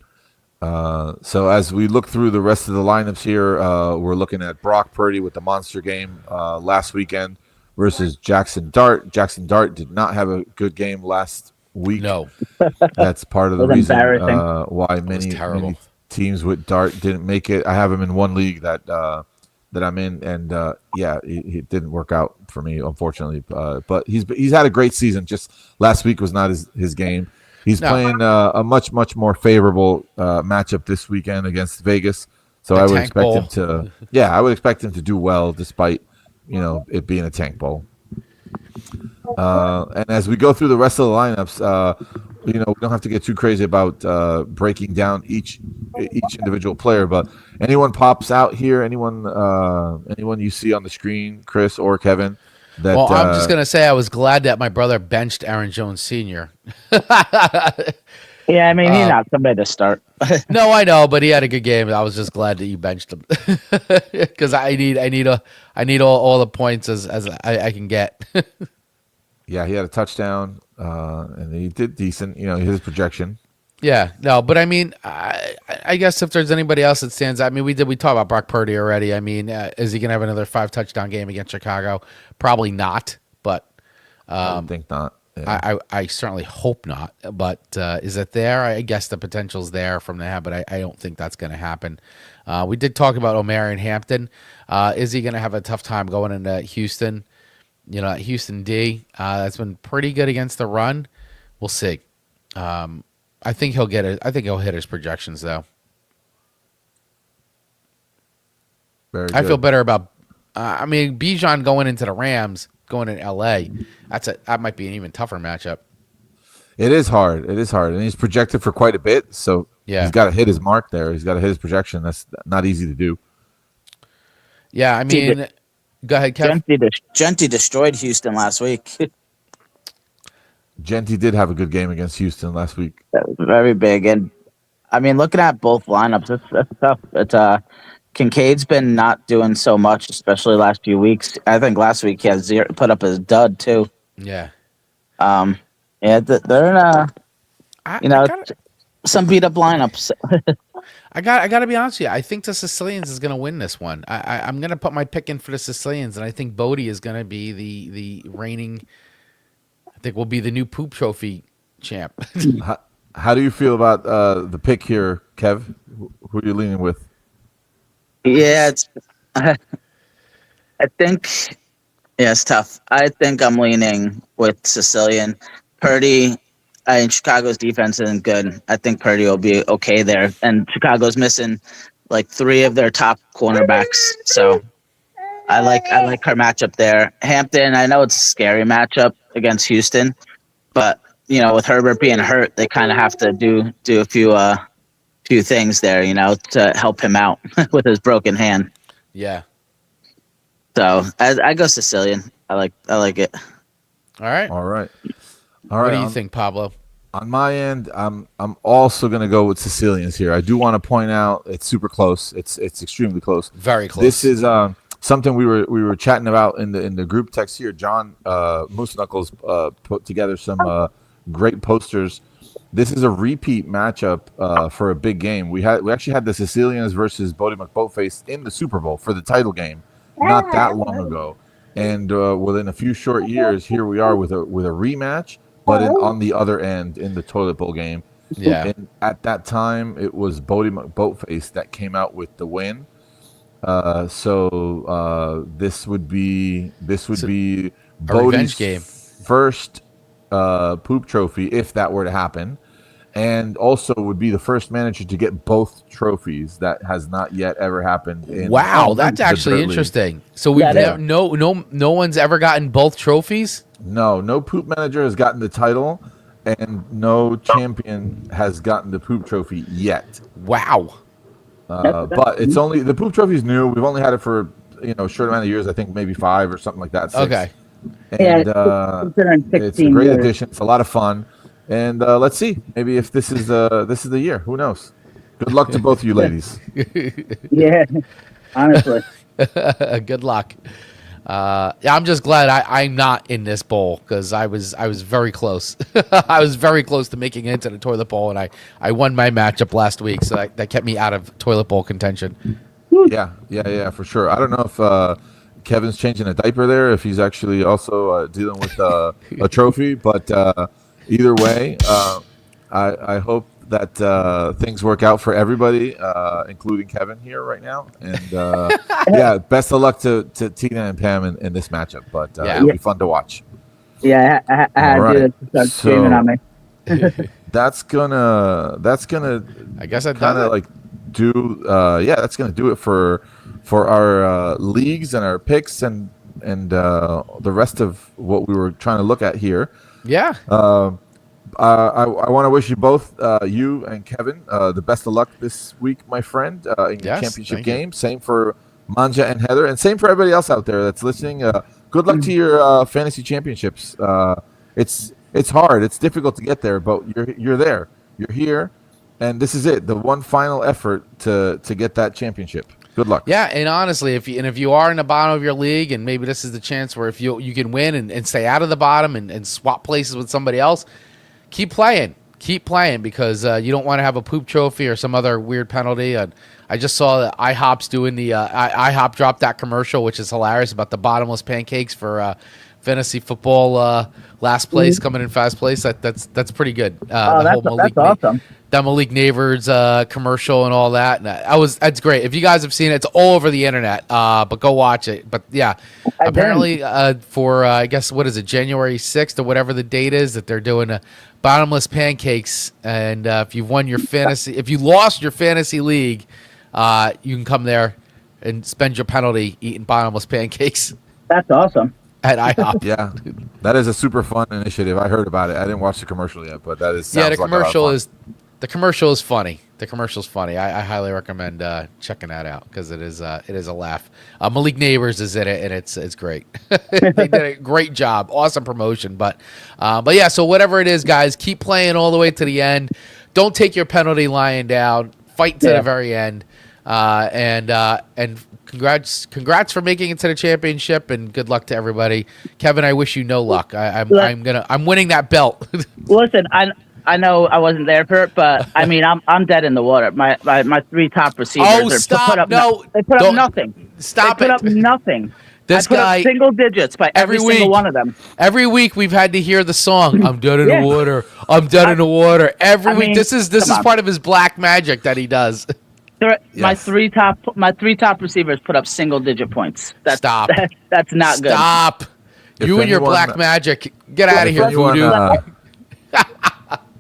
So as we look through the rest of the lineups here, we're looking at Brock Purdy with the monster game last weekend versus Jackson Dart. Jackson Dart did not have a good game last week. No. That's part of the reason why teams with Dart didn't make it. I have him in one league that I'm in, and it didn't work out for me, unfortunately. But he's had a great season. Just last week was not his game. He's playing a much more favorable matchup this weekend against Vegas. So I would expect him to. Yeah, I would expect him to do well despite it being a tank bowl. And as we go through the rest of the lineups, we don't have to get too crazy about breaking down each individual player. But anyone pops out here? Anyone you see on the screen, Chris or Kevin? Well, I'm just gonna say I was glad that my brother benched Aaron Jones Sr. Yeah, I mean he's not somebody to start. No, I know, but he had a good game. I was just glad that you benched him because I need all the points as I can get. Yeah, he had a touchdown, and he did decent. His projection. Yeah, no, but I mean, I guess if there's anybody else that stands out, I mean, we talked about Brock Purdy already. I mean, is he gonna have another 5 touchdown game against Chicago? Probably not, but I think not. Yeah. I certainly hope not. But is it there? I guess the potential's there from that, but I don't think that's going to happen. We did talk about Omarion Hampton. Is he going to have a tough time going into Houston? Houston D. That's been pretty good against the run. We'll see. I think he'll get it. I think he'll hit his projections though. Very I good. feel better about. I mean, Bijan going into the Rams, going in L.A. That might be an even tougher matchup. It is hard, and he's projected for quite a bit. So he's got to hit his mark there. He's got to hit his projection. That's not easy to do. Yeah, I mean, go ahead, Kevin. Genti destroyed Houston last week. Genti did have a good game against Houston last week. That was very big, and I mean, looking at both lineups, it's tough. It's Kincaid's been not doing so much, especially last few weeks. I think last week he had put up his dud too. Yeah. Yeah, they're in some beat up lineups. I got to be honest with you. I think the Sicilians is going to win this one. I'm going to put my pick in for the Sicilians, and I think Bodie is going to be the reigning. I think will be the new poop trophy champ. How do you feel about the pick here, Kev? Who are you leaning with? Yeah, I think it's tough. I think I'm leaning with Sicilian. Purdy, Chicago's defense isn't good. I think Purdy will be okay there. And Chicago's missing like 3 of their top cornerbacks. So I like her matchup there. Hampton, I know it's a scary matchup against Houston, but with Herbert being hurt, they kind of have to do a few things there, to help him out with his broken hand. Yeah. So I go Sicilian. I like it. All right. What do you think, Pablo? On my end, I'm also going to go with Sicilians here. I do want to point out it's super close. It's extremely close. Very close. This is something we were chatting about in the group text here. John Moose Knuckles put together some great posters. This is a repeat matchup for a big game. We actually had the Sicilians versus Bodie McBoatface in the Super Bowl for the title game not that long ago, and within a few short years, here we are with a rematch, but on the other end in the toilet bowl game. Yeah. And at that time, it was Bodie McBoatface that came out with the win. So this would be Bodie's game. First poop trophy if that were to happen, and also would be the first manager to get both trophies. That has not yet ever happened. Wow, that's actually interesting. So we've no one's ever gotten both trophies. No poop manager has gotten the title, and no champion has gotten the poop trophy yet. Wow. But it's only the poop trophy is new. We've only had it for a short amount of years. I think maybe 5 or something like that. 6. Okay. And it's a great addition. It's a lot of fun. And let's see, maybe if this is the year. Who knows? Good luck to both of you ladies. Yeah, honestly. Good luck. I'm just glad I'm not in this bowl because I was very close. I was very close to making it into the toilet bowl, and I won my matchup last week, so that kept me out of toilet bowl contention. Yeah, for sure. I don't know if Kevin's changing a diaper there, if he's actually also dealing with a trophy, but either way, I hope that things work out for everybody, including Kevin here right now. And yeah, best of luck to Tina and Pam in this matchup. But it'll be fun to watch. Yeah, I had you to start screaming on me. That's gonna I guess I kind of like do that's gonna do it for our leagues and our picks and the rest of what we were trying to look at here. Yeah. I want to wish you both, you and Kevin, the best of luck this week, my friend, in your championship game. Same for Manja and Heather, and same for everybody else out there that's listening. Good luck to your fantasy championships. It's hard, it's difficult to get there, but you're there, you're here, and this is it. The one final effort to get that championship. Good luck. Yeah, and honestly, if you are in the bottom of your league, and maybe this is the chance where if you can win and stay out of the bottom and swap places with somebody else, keep playing because you don't want to have a poop trophy or some other weird penalty. I just saw that IHOP's doing the IHOP dropped that commercial, which is hilarious, about the bottomless pancakes for fantasy football last place coming in fast place. That's pretty good. That's awesome. That Malik Neighbors commercial and all that. And that's great. If you guys have seen it, it's all over the internet. But go watch it. But yeah, apparently for I guess what is it, January 6th or whatever the date is, that they're doing bottomless pancakes. And if you lost your fantasy league, you can come there and spend your penalty eating bottomless pancakes. That's awesome. At IHOP. Yeah, that is a super fun initiative. I heard about it. I didn't watch the commercial yet, but that is the commercial is funny. The commercial's funny. I highly recommend checking that out because it is a laugh. Malik Neighbors is in it, and it's great. They did a great job. Awesome promotion, but yeah. So whatever it is, guys, keep playing all the way to the end. Don't take your penalty lying down. Fight to the very end. And congrats for making it to the championship, and good luck to everybody. Kevin, I wish you no luck. I'm winning that belt. Listen, I know I wasn't there for it, but I mean I'm dead in the water. My three top receivers. Oh, stop! They put up nothing. Stop they put up nothing. This I put guy up single digits by every single one of them. Every week we've had to hear the song "I'm dead in the water." I'm dead in the water. Every week. This is part of his black magic that he does. My three top receivers put up single digit points. That's not good. Stop. You and your black magic. Get out of here, voodoo.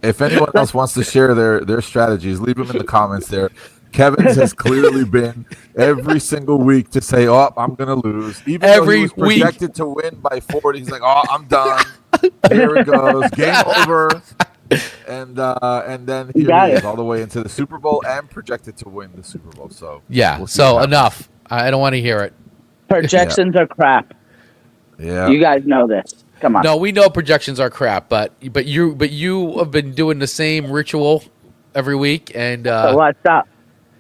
If anyone else wants to share their strategies, leave them in the comments there. Kevin's has clearly been every single week to say, "Oh, I'm gonna lose." Even though he was projected to win by 40, he's like, "Oh, I'm done. Here it goes, game over." And then here he is all the way into the Super Bowl and projected to win the Super Bowl. So yeah, so enough. I don't want to hear it. Projections are crap. Yeah, you guys know this. Come on. No, we know projections are crap, but you have been doing the same ritual every week, and so what's up?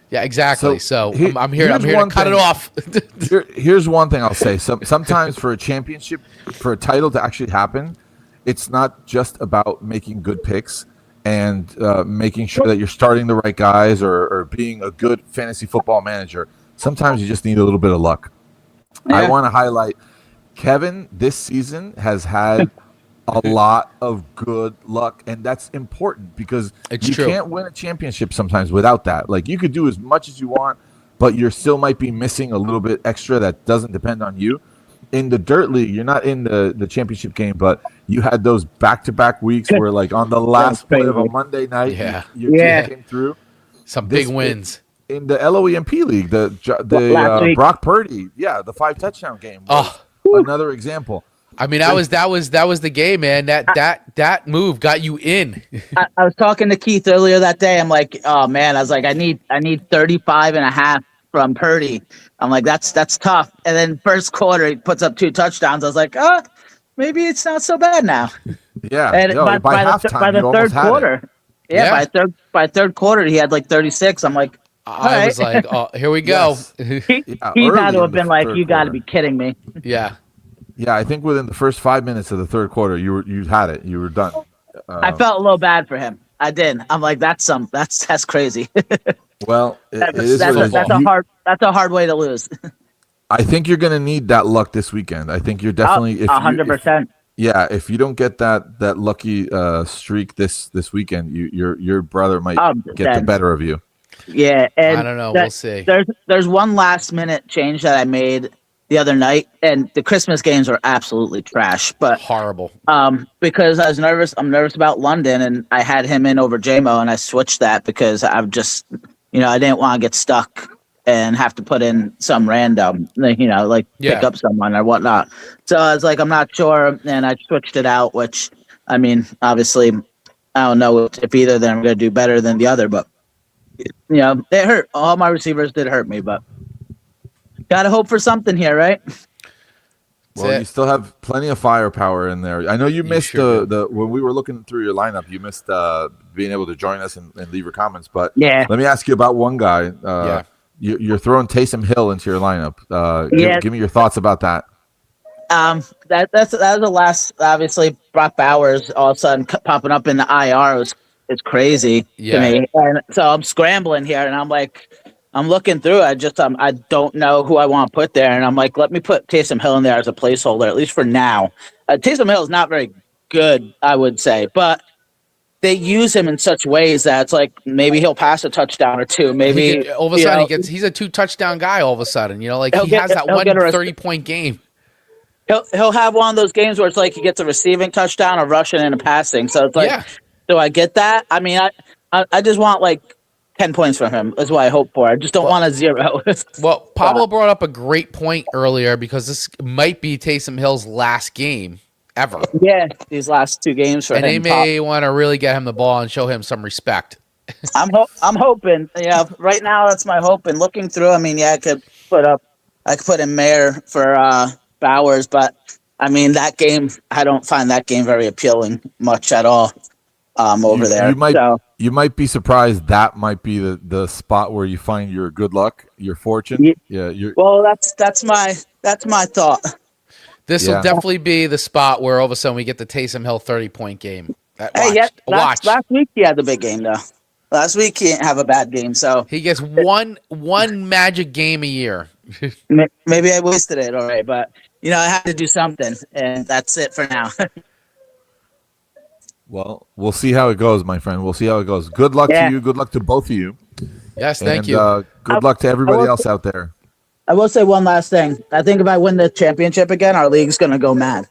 Yeah, exactly. So I'm here. I'm here to cut it off. Here's one thing I'll say. Sometimes for a championship, for a title to actually happen, it's not just about making good picks and making sure that you're starting the right guys or being a good fantasy football manager. Sometimes you just need a little bit of luck. Yeah. I want to highlight Kevin this season has had a lot of good luck, and that's important because you can't win a championship sometimes without that. Like, you could do as much as you want, but you still might be missing a little bit extra that doesn't depend on you. In the Dirt League, you're not in the championship game, but you had those back-to-back weeks where, like, on the last play of a Monday night, your team came through. Some big wins. In the LOEMP League, the Brock Purdy, the 5-touchdown game was another example. I mean, that was the game, man. That move got you in. I was talking to Keith earlier that day. I'm like, oh man, I was like, I need 35.5 from Purdy. I'm like, that's tough. And then first quarter, he puts up 2 touchdowns. I was like, oh, maybe it's not so bad now. Yeah. And by the third quarter, by third quarter, he had like 36. I'm like, I was like, oh, here we go. Yes. He had to have been like, you got to be kidding me. Yeah. Yeah, I think within the first 5 minutes of the third quarter, you had it. You were done. I felt a little bad for him. I did. I'm like, that's crazy. Well, that's a hard way to lose. I think you're going to need that luck this weekend. I think you're definitely 100%. Yeah, if you don't get that lucky streak this weekend, your brother might get the better of you. Yeah, and I don't know. We'll see. There's one last minute change that I made the other night, and the Christmas games are absolutely trash. But horrible. Because I was nervous. I'm nervous about London, and I had him in over JMO, and I switched that because I'm just, I didn't want to get stuck and have to put in some random, pick up someone or whatnot. So I was like, I'm not sure, and I switched it out. Which, I mean, obviously, I don't know if either of them are going to do better than the other, but it hurt. All my receivers did hurt me, but gotta hope for something here, right? Well, you still have plenty of firepower in there. I know you missed the when we were looking through your lineup. You missed being able to join us and leave your comments. But let me ask you about one guy. You're throwing Taysom Hill into your lineup. Give me your thoughts about that. That was the last. Obviously, Brock Bowers all of a sudden popping up in the IR is crazy to me, and so I'm scrambling here, and I'm like, I'm looking through. I don't know who I want to put there, and I'm like, let me put Taysom Hill in there as a placeholder, at least for now. Taysom Hill is not very good, I would say, but they use him in such ways that it's like maybe he'll pass a touchdown or two. Maybe all of a sudden he's a 2-touchdown guy. All of a sudden, he has that one 30-point game. He'll have one of those games where it's like he gets a receiving touchdown, a rushing, and a passing. So it's like, do I get that? I mean, I just want like 10 points from him is what I hope for. I just don't want a 0. Well, Pablo brought up a great point earlier because this might be Taysom Hill's last game ever. Yeah, these last 2 games for him. And they may want to really get him the ball and show him some respect. I'm hoping. Yeah, right now that's my hope. And looking through, I mean, I could put in Mayer for Bowers, but I mean that game, I don't find that game very appealing much at all. Over there, you might be surprised. That might be the spot where you find your good luck, your fortune. Well, that's my thought. This will definitely be the spot where all of a sudden we get the Taysom Hill 30-point game. Last week he had the big game though. Last week he didn't have a bad game, so he gets one magic game a year. Maybe I wasted it, all right, but I had to do something, and that's it for now. Well, we'll see how it goes, my friend. We'll see how it goes. Good luck to you. Good luck to both of you. Yes, thank you. Good luck to everybody else out there. I will say one last thing. I think if I win the championship again, our league's going to go mad.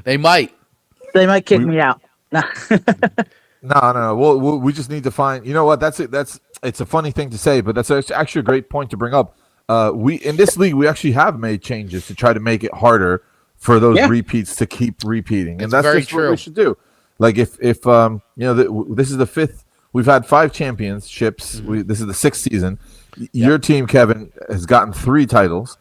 They might. They might kick me out. No. We just need to find. You know what? That's it. It's a funny thing to say, but that's actually a great point to bring up. We in this league, we actually have made changes to try to make it harder for those repeats to keep repeating, and that's very just true. What we should do. Like if this is the 5th. We've had 5 championships. Mm-hmm. This is the 6th season. Your team, Kevin, has gotten 3 titles.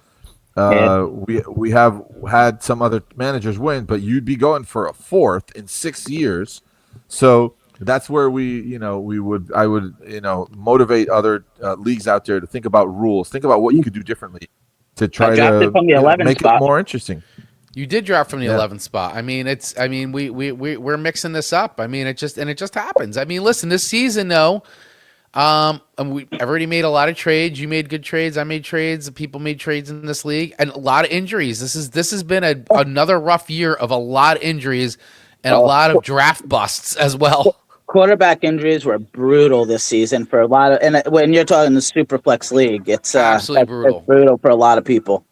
We have had some other managers win, but you'd be going for a 4th in 6 years. So that's where I would motivate other leagues out there to think about rules, think about what you could do differently to try to make it more interesting. You did draft from the 11th spot. I mean, we're mixing this up. I mean, it just happens. I mean, listen, this season though, I've already made a lot of trades. You made good trades. I made trades. People made trades in this league, and a lot of injuries. This has been another rough year of a lot of injuries and a lot of draft busts as well. Quarterback injuries were brutal this season for a lot of, and when you're talking the Superflex league, it's absolutely brutal. It's brutal for a lot of people.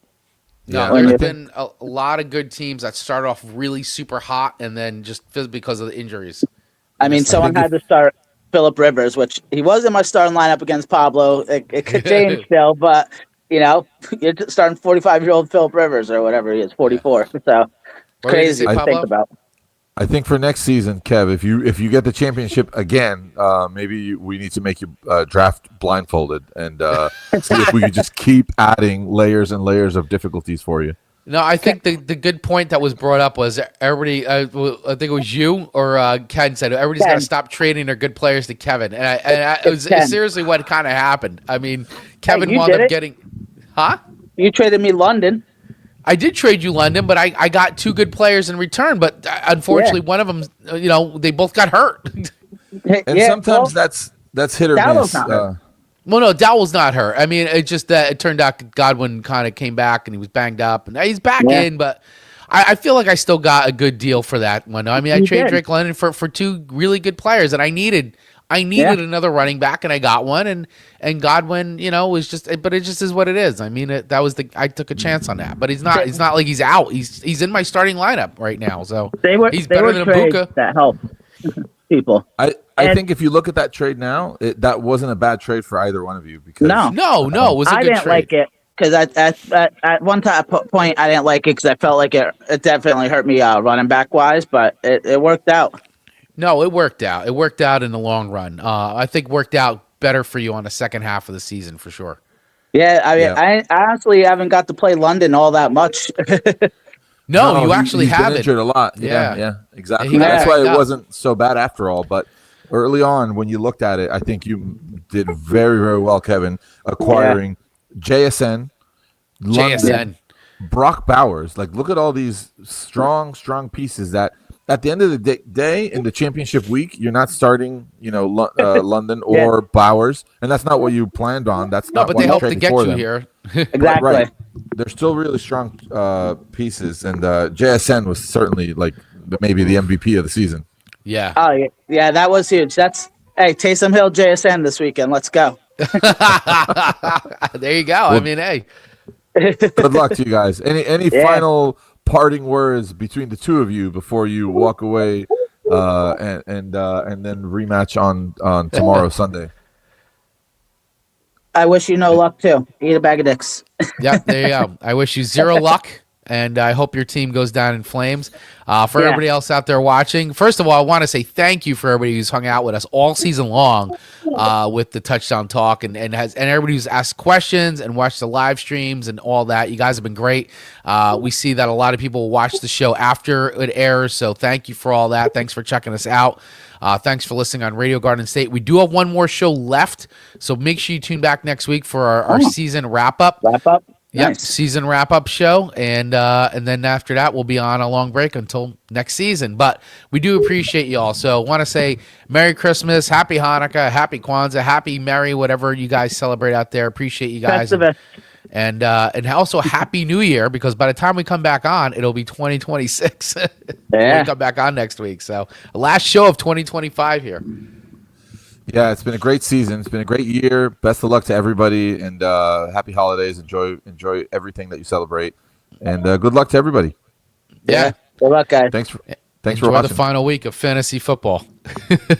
No, there's been a lot of good teams that start off really super hot and then just because of the injuries. I mean, someone had to start Phillip Rivers, which he was in my starting lineup against Pablo. It could change still, but you're starting 45-year-old Phillip Rivers or whatever he is, 44. So crazy to think about. I think for next season, Kev, if you get the championship again, maybe we need to make you draft blindfolded and see if we could just keep adding layers and layers of difficulties for you. No, I think the good point that was brought up was everybody. I think it was you or Ken said everybody's got to stop trading their good players to Kevin, and it was seriously what kind of happened. I mean, Kevin wound up getting, You traded me London. I did trade you London, but I got 2 good players in return. But unfortunately, one of them, they both got hurt. And sometimes that's hit or miss. Well, no, Dowell's not hurt. I mean, it just that it turned out Godwin kind of came back and he was banged up, and he's back in. But I feel like I still got a good deal for that one. I mean, I You traded did. Drake London for two really good players, and I needed another running back, and I got one. And Godwin, was just, but it just is what it is. I mean, I took a chance on that, but he's not like he's out. He's in my starting lineup right now, so he's better than trades Ibuka. that help people. I think if you look at that trade now, that wasn't a bad trade for either one of you because No. No, it was a I good didn't trade. like it because at one point I didn't like it because I felt like it definitely hurt me running back wise, but it worked out. No, it worked out. It worked out in the long run. I think worked out better for you on the second half of the season for sure. Yeah, I mean, I honestly haven't got to play London all that much. No, you actually he's haven't. been injured a lot. Yeah. Yeah, exactly. He got That's why banged it up. wasn't so bad after all. But early on, when you looked at it, I think you did very, very well, Kevin, acquiring JSN, London, JSN. Brock Bowers. Like, look at all these strong pieces that at the end of the day in the championship week, you're not starting, London or Bowers, and that's not what you planned on. That's No, not but why they you helped to traded get for you them. here. Exactly. Right. They're still really strong pieces, and JSN was certainly like maybe the MVP of the season. Yeah. Oh yeah, that was huge. Hey, Taysom Hill JSN this weekend. Let's go. There you go. I mean, hey. Good luck to you guys. Any final parting words between the two of you before you walk away and then rematch on tomorrow Sunday? I wish you no luck too. Eat a bag of dicks. Yep, there you go. I wish you zero luck, and I hope your team goes down in flames. For everybody else out there watching, first of all, I want to say thank you for everybody who's hung out with us all season long with the Touchdown Talk, and everybody who's asked questions and watched the live streams and all that. You guys have been great. We see that a lot of people watch the show after it airs, so thank you for all that. Thanks for checking us out. Thanks for listening on Radio Garden State. We do have one more show left, so make sure you tune back next week for our season wrap-up. Wrap-up? Yep, Nice. season wrap-up show, and then after that, we'll be on a long break until next season. But we do appreciate you all. So want to say Merry Christmas, Happy Hanukkah, Happy Kwanzaa, Happy Merry, whatever you guys celebrate out there. Appreciate you guys. Festivus. And also Happy New Year, because by the time we come back on, it'll be 2026. Yeah. We come back on next week. So last show of 2025 here. Yeah, it's been a great season. It's been a great year. Best of luck to everybody, and happy holidays. Enjoy everything that you celebrate, and good luck to everybody. Yeah. Good luck, guys. Thanks for Enjoy watching. the final week of fantasy football.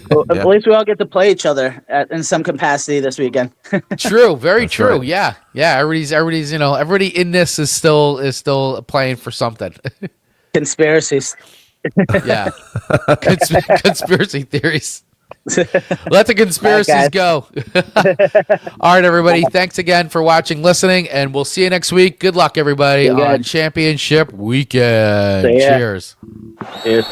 Well, Yeah. At least we all get to play each other in some capacity this weekend. True, very That's true. right. Yeah. Everybody's everybody in this is still playing for something. Conspiracies. Yeah. Conspiracy theories. Let the conspiracies go. All right, everybody. Thanks again for watching, listening, and we'll see you next week. Good luck, everybody, See you on guys. championship weekend. See ya. Cheers. Cheers.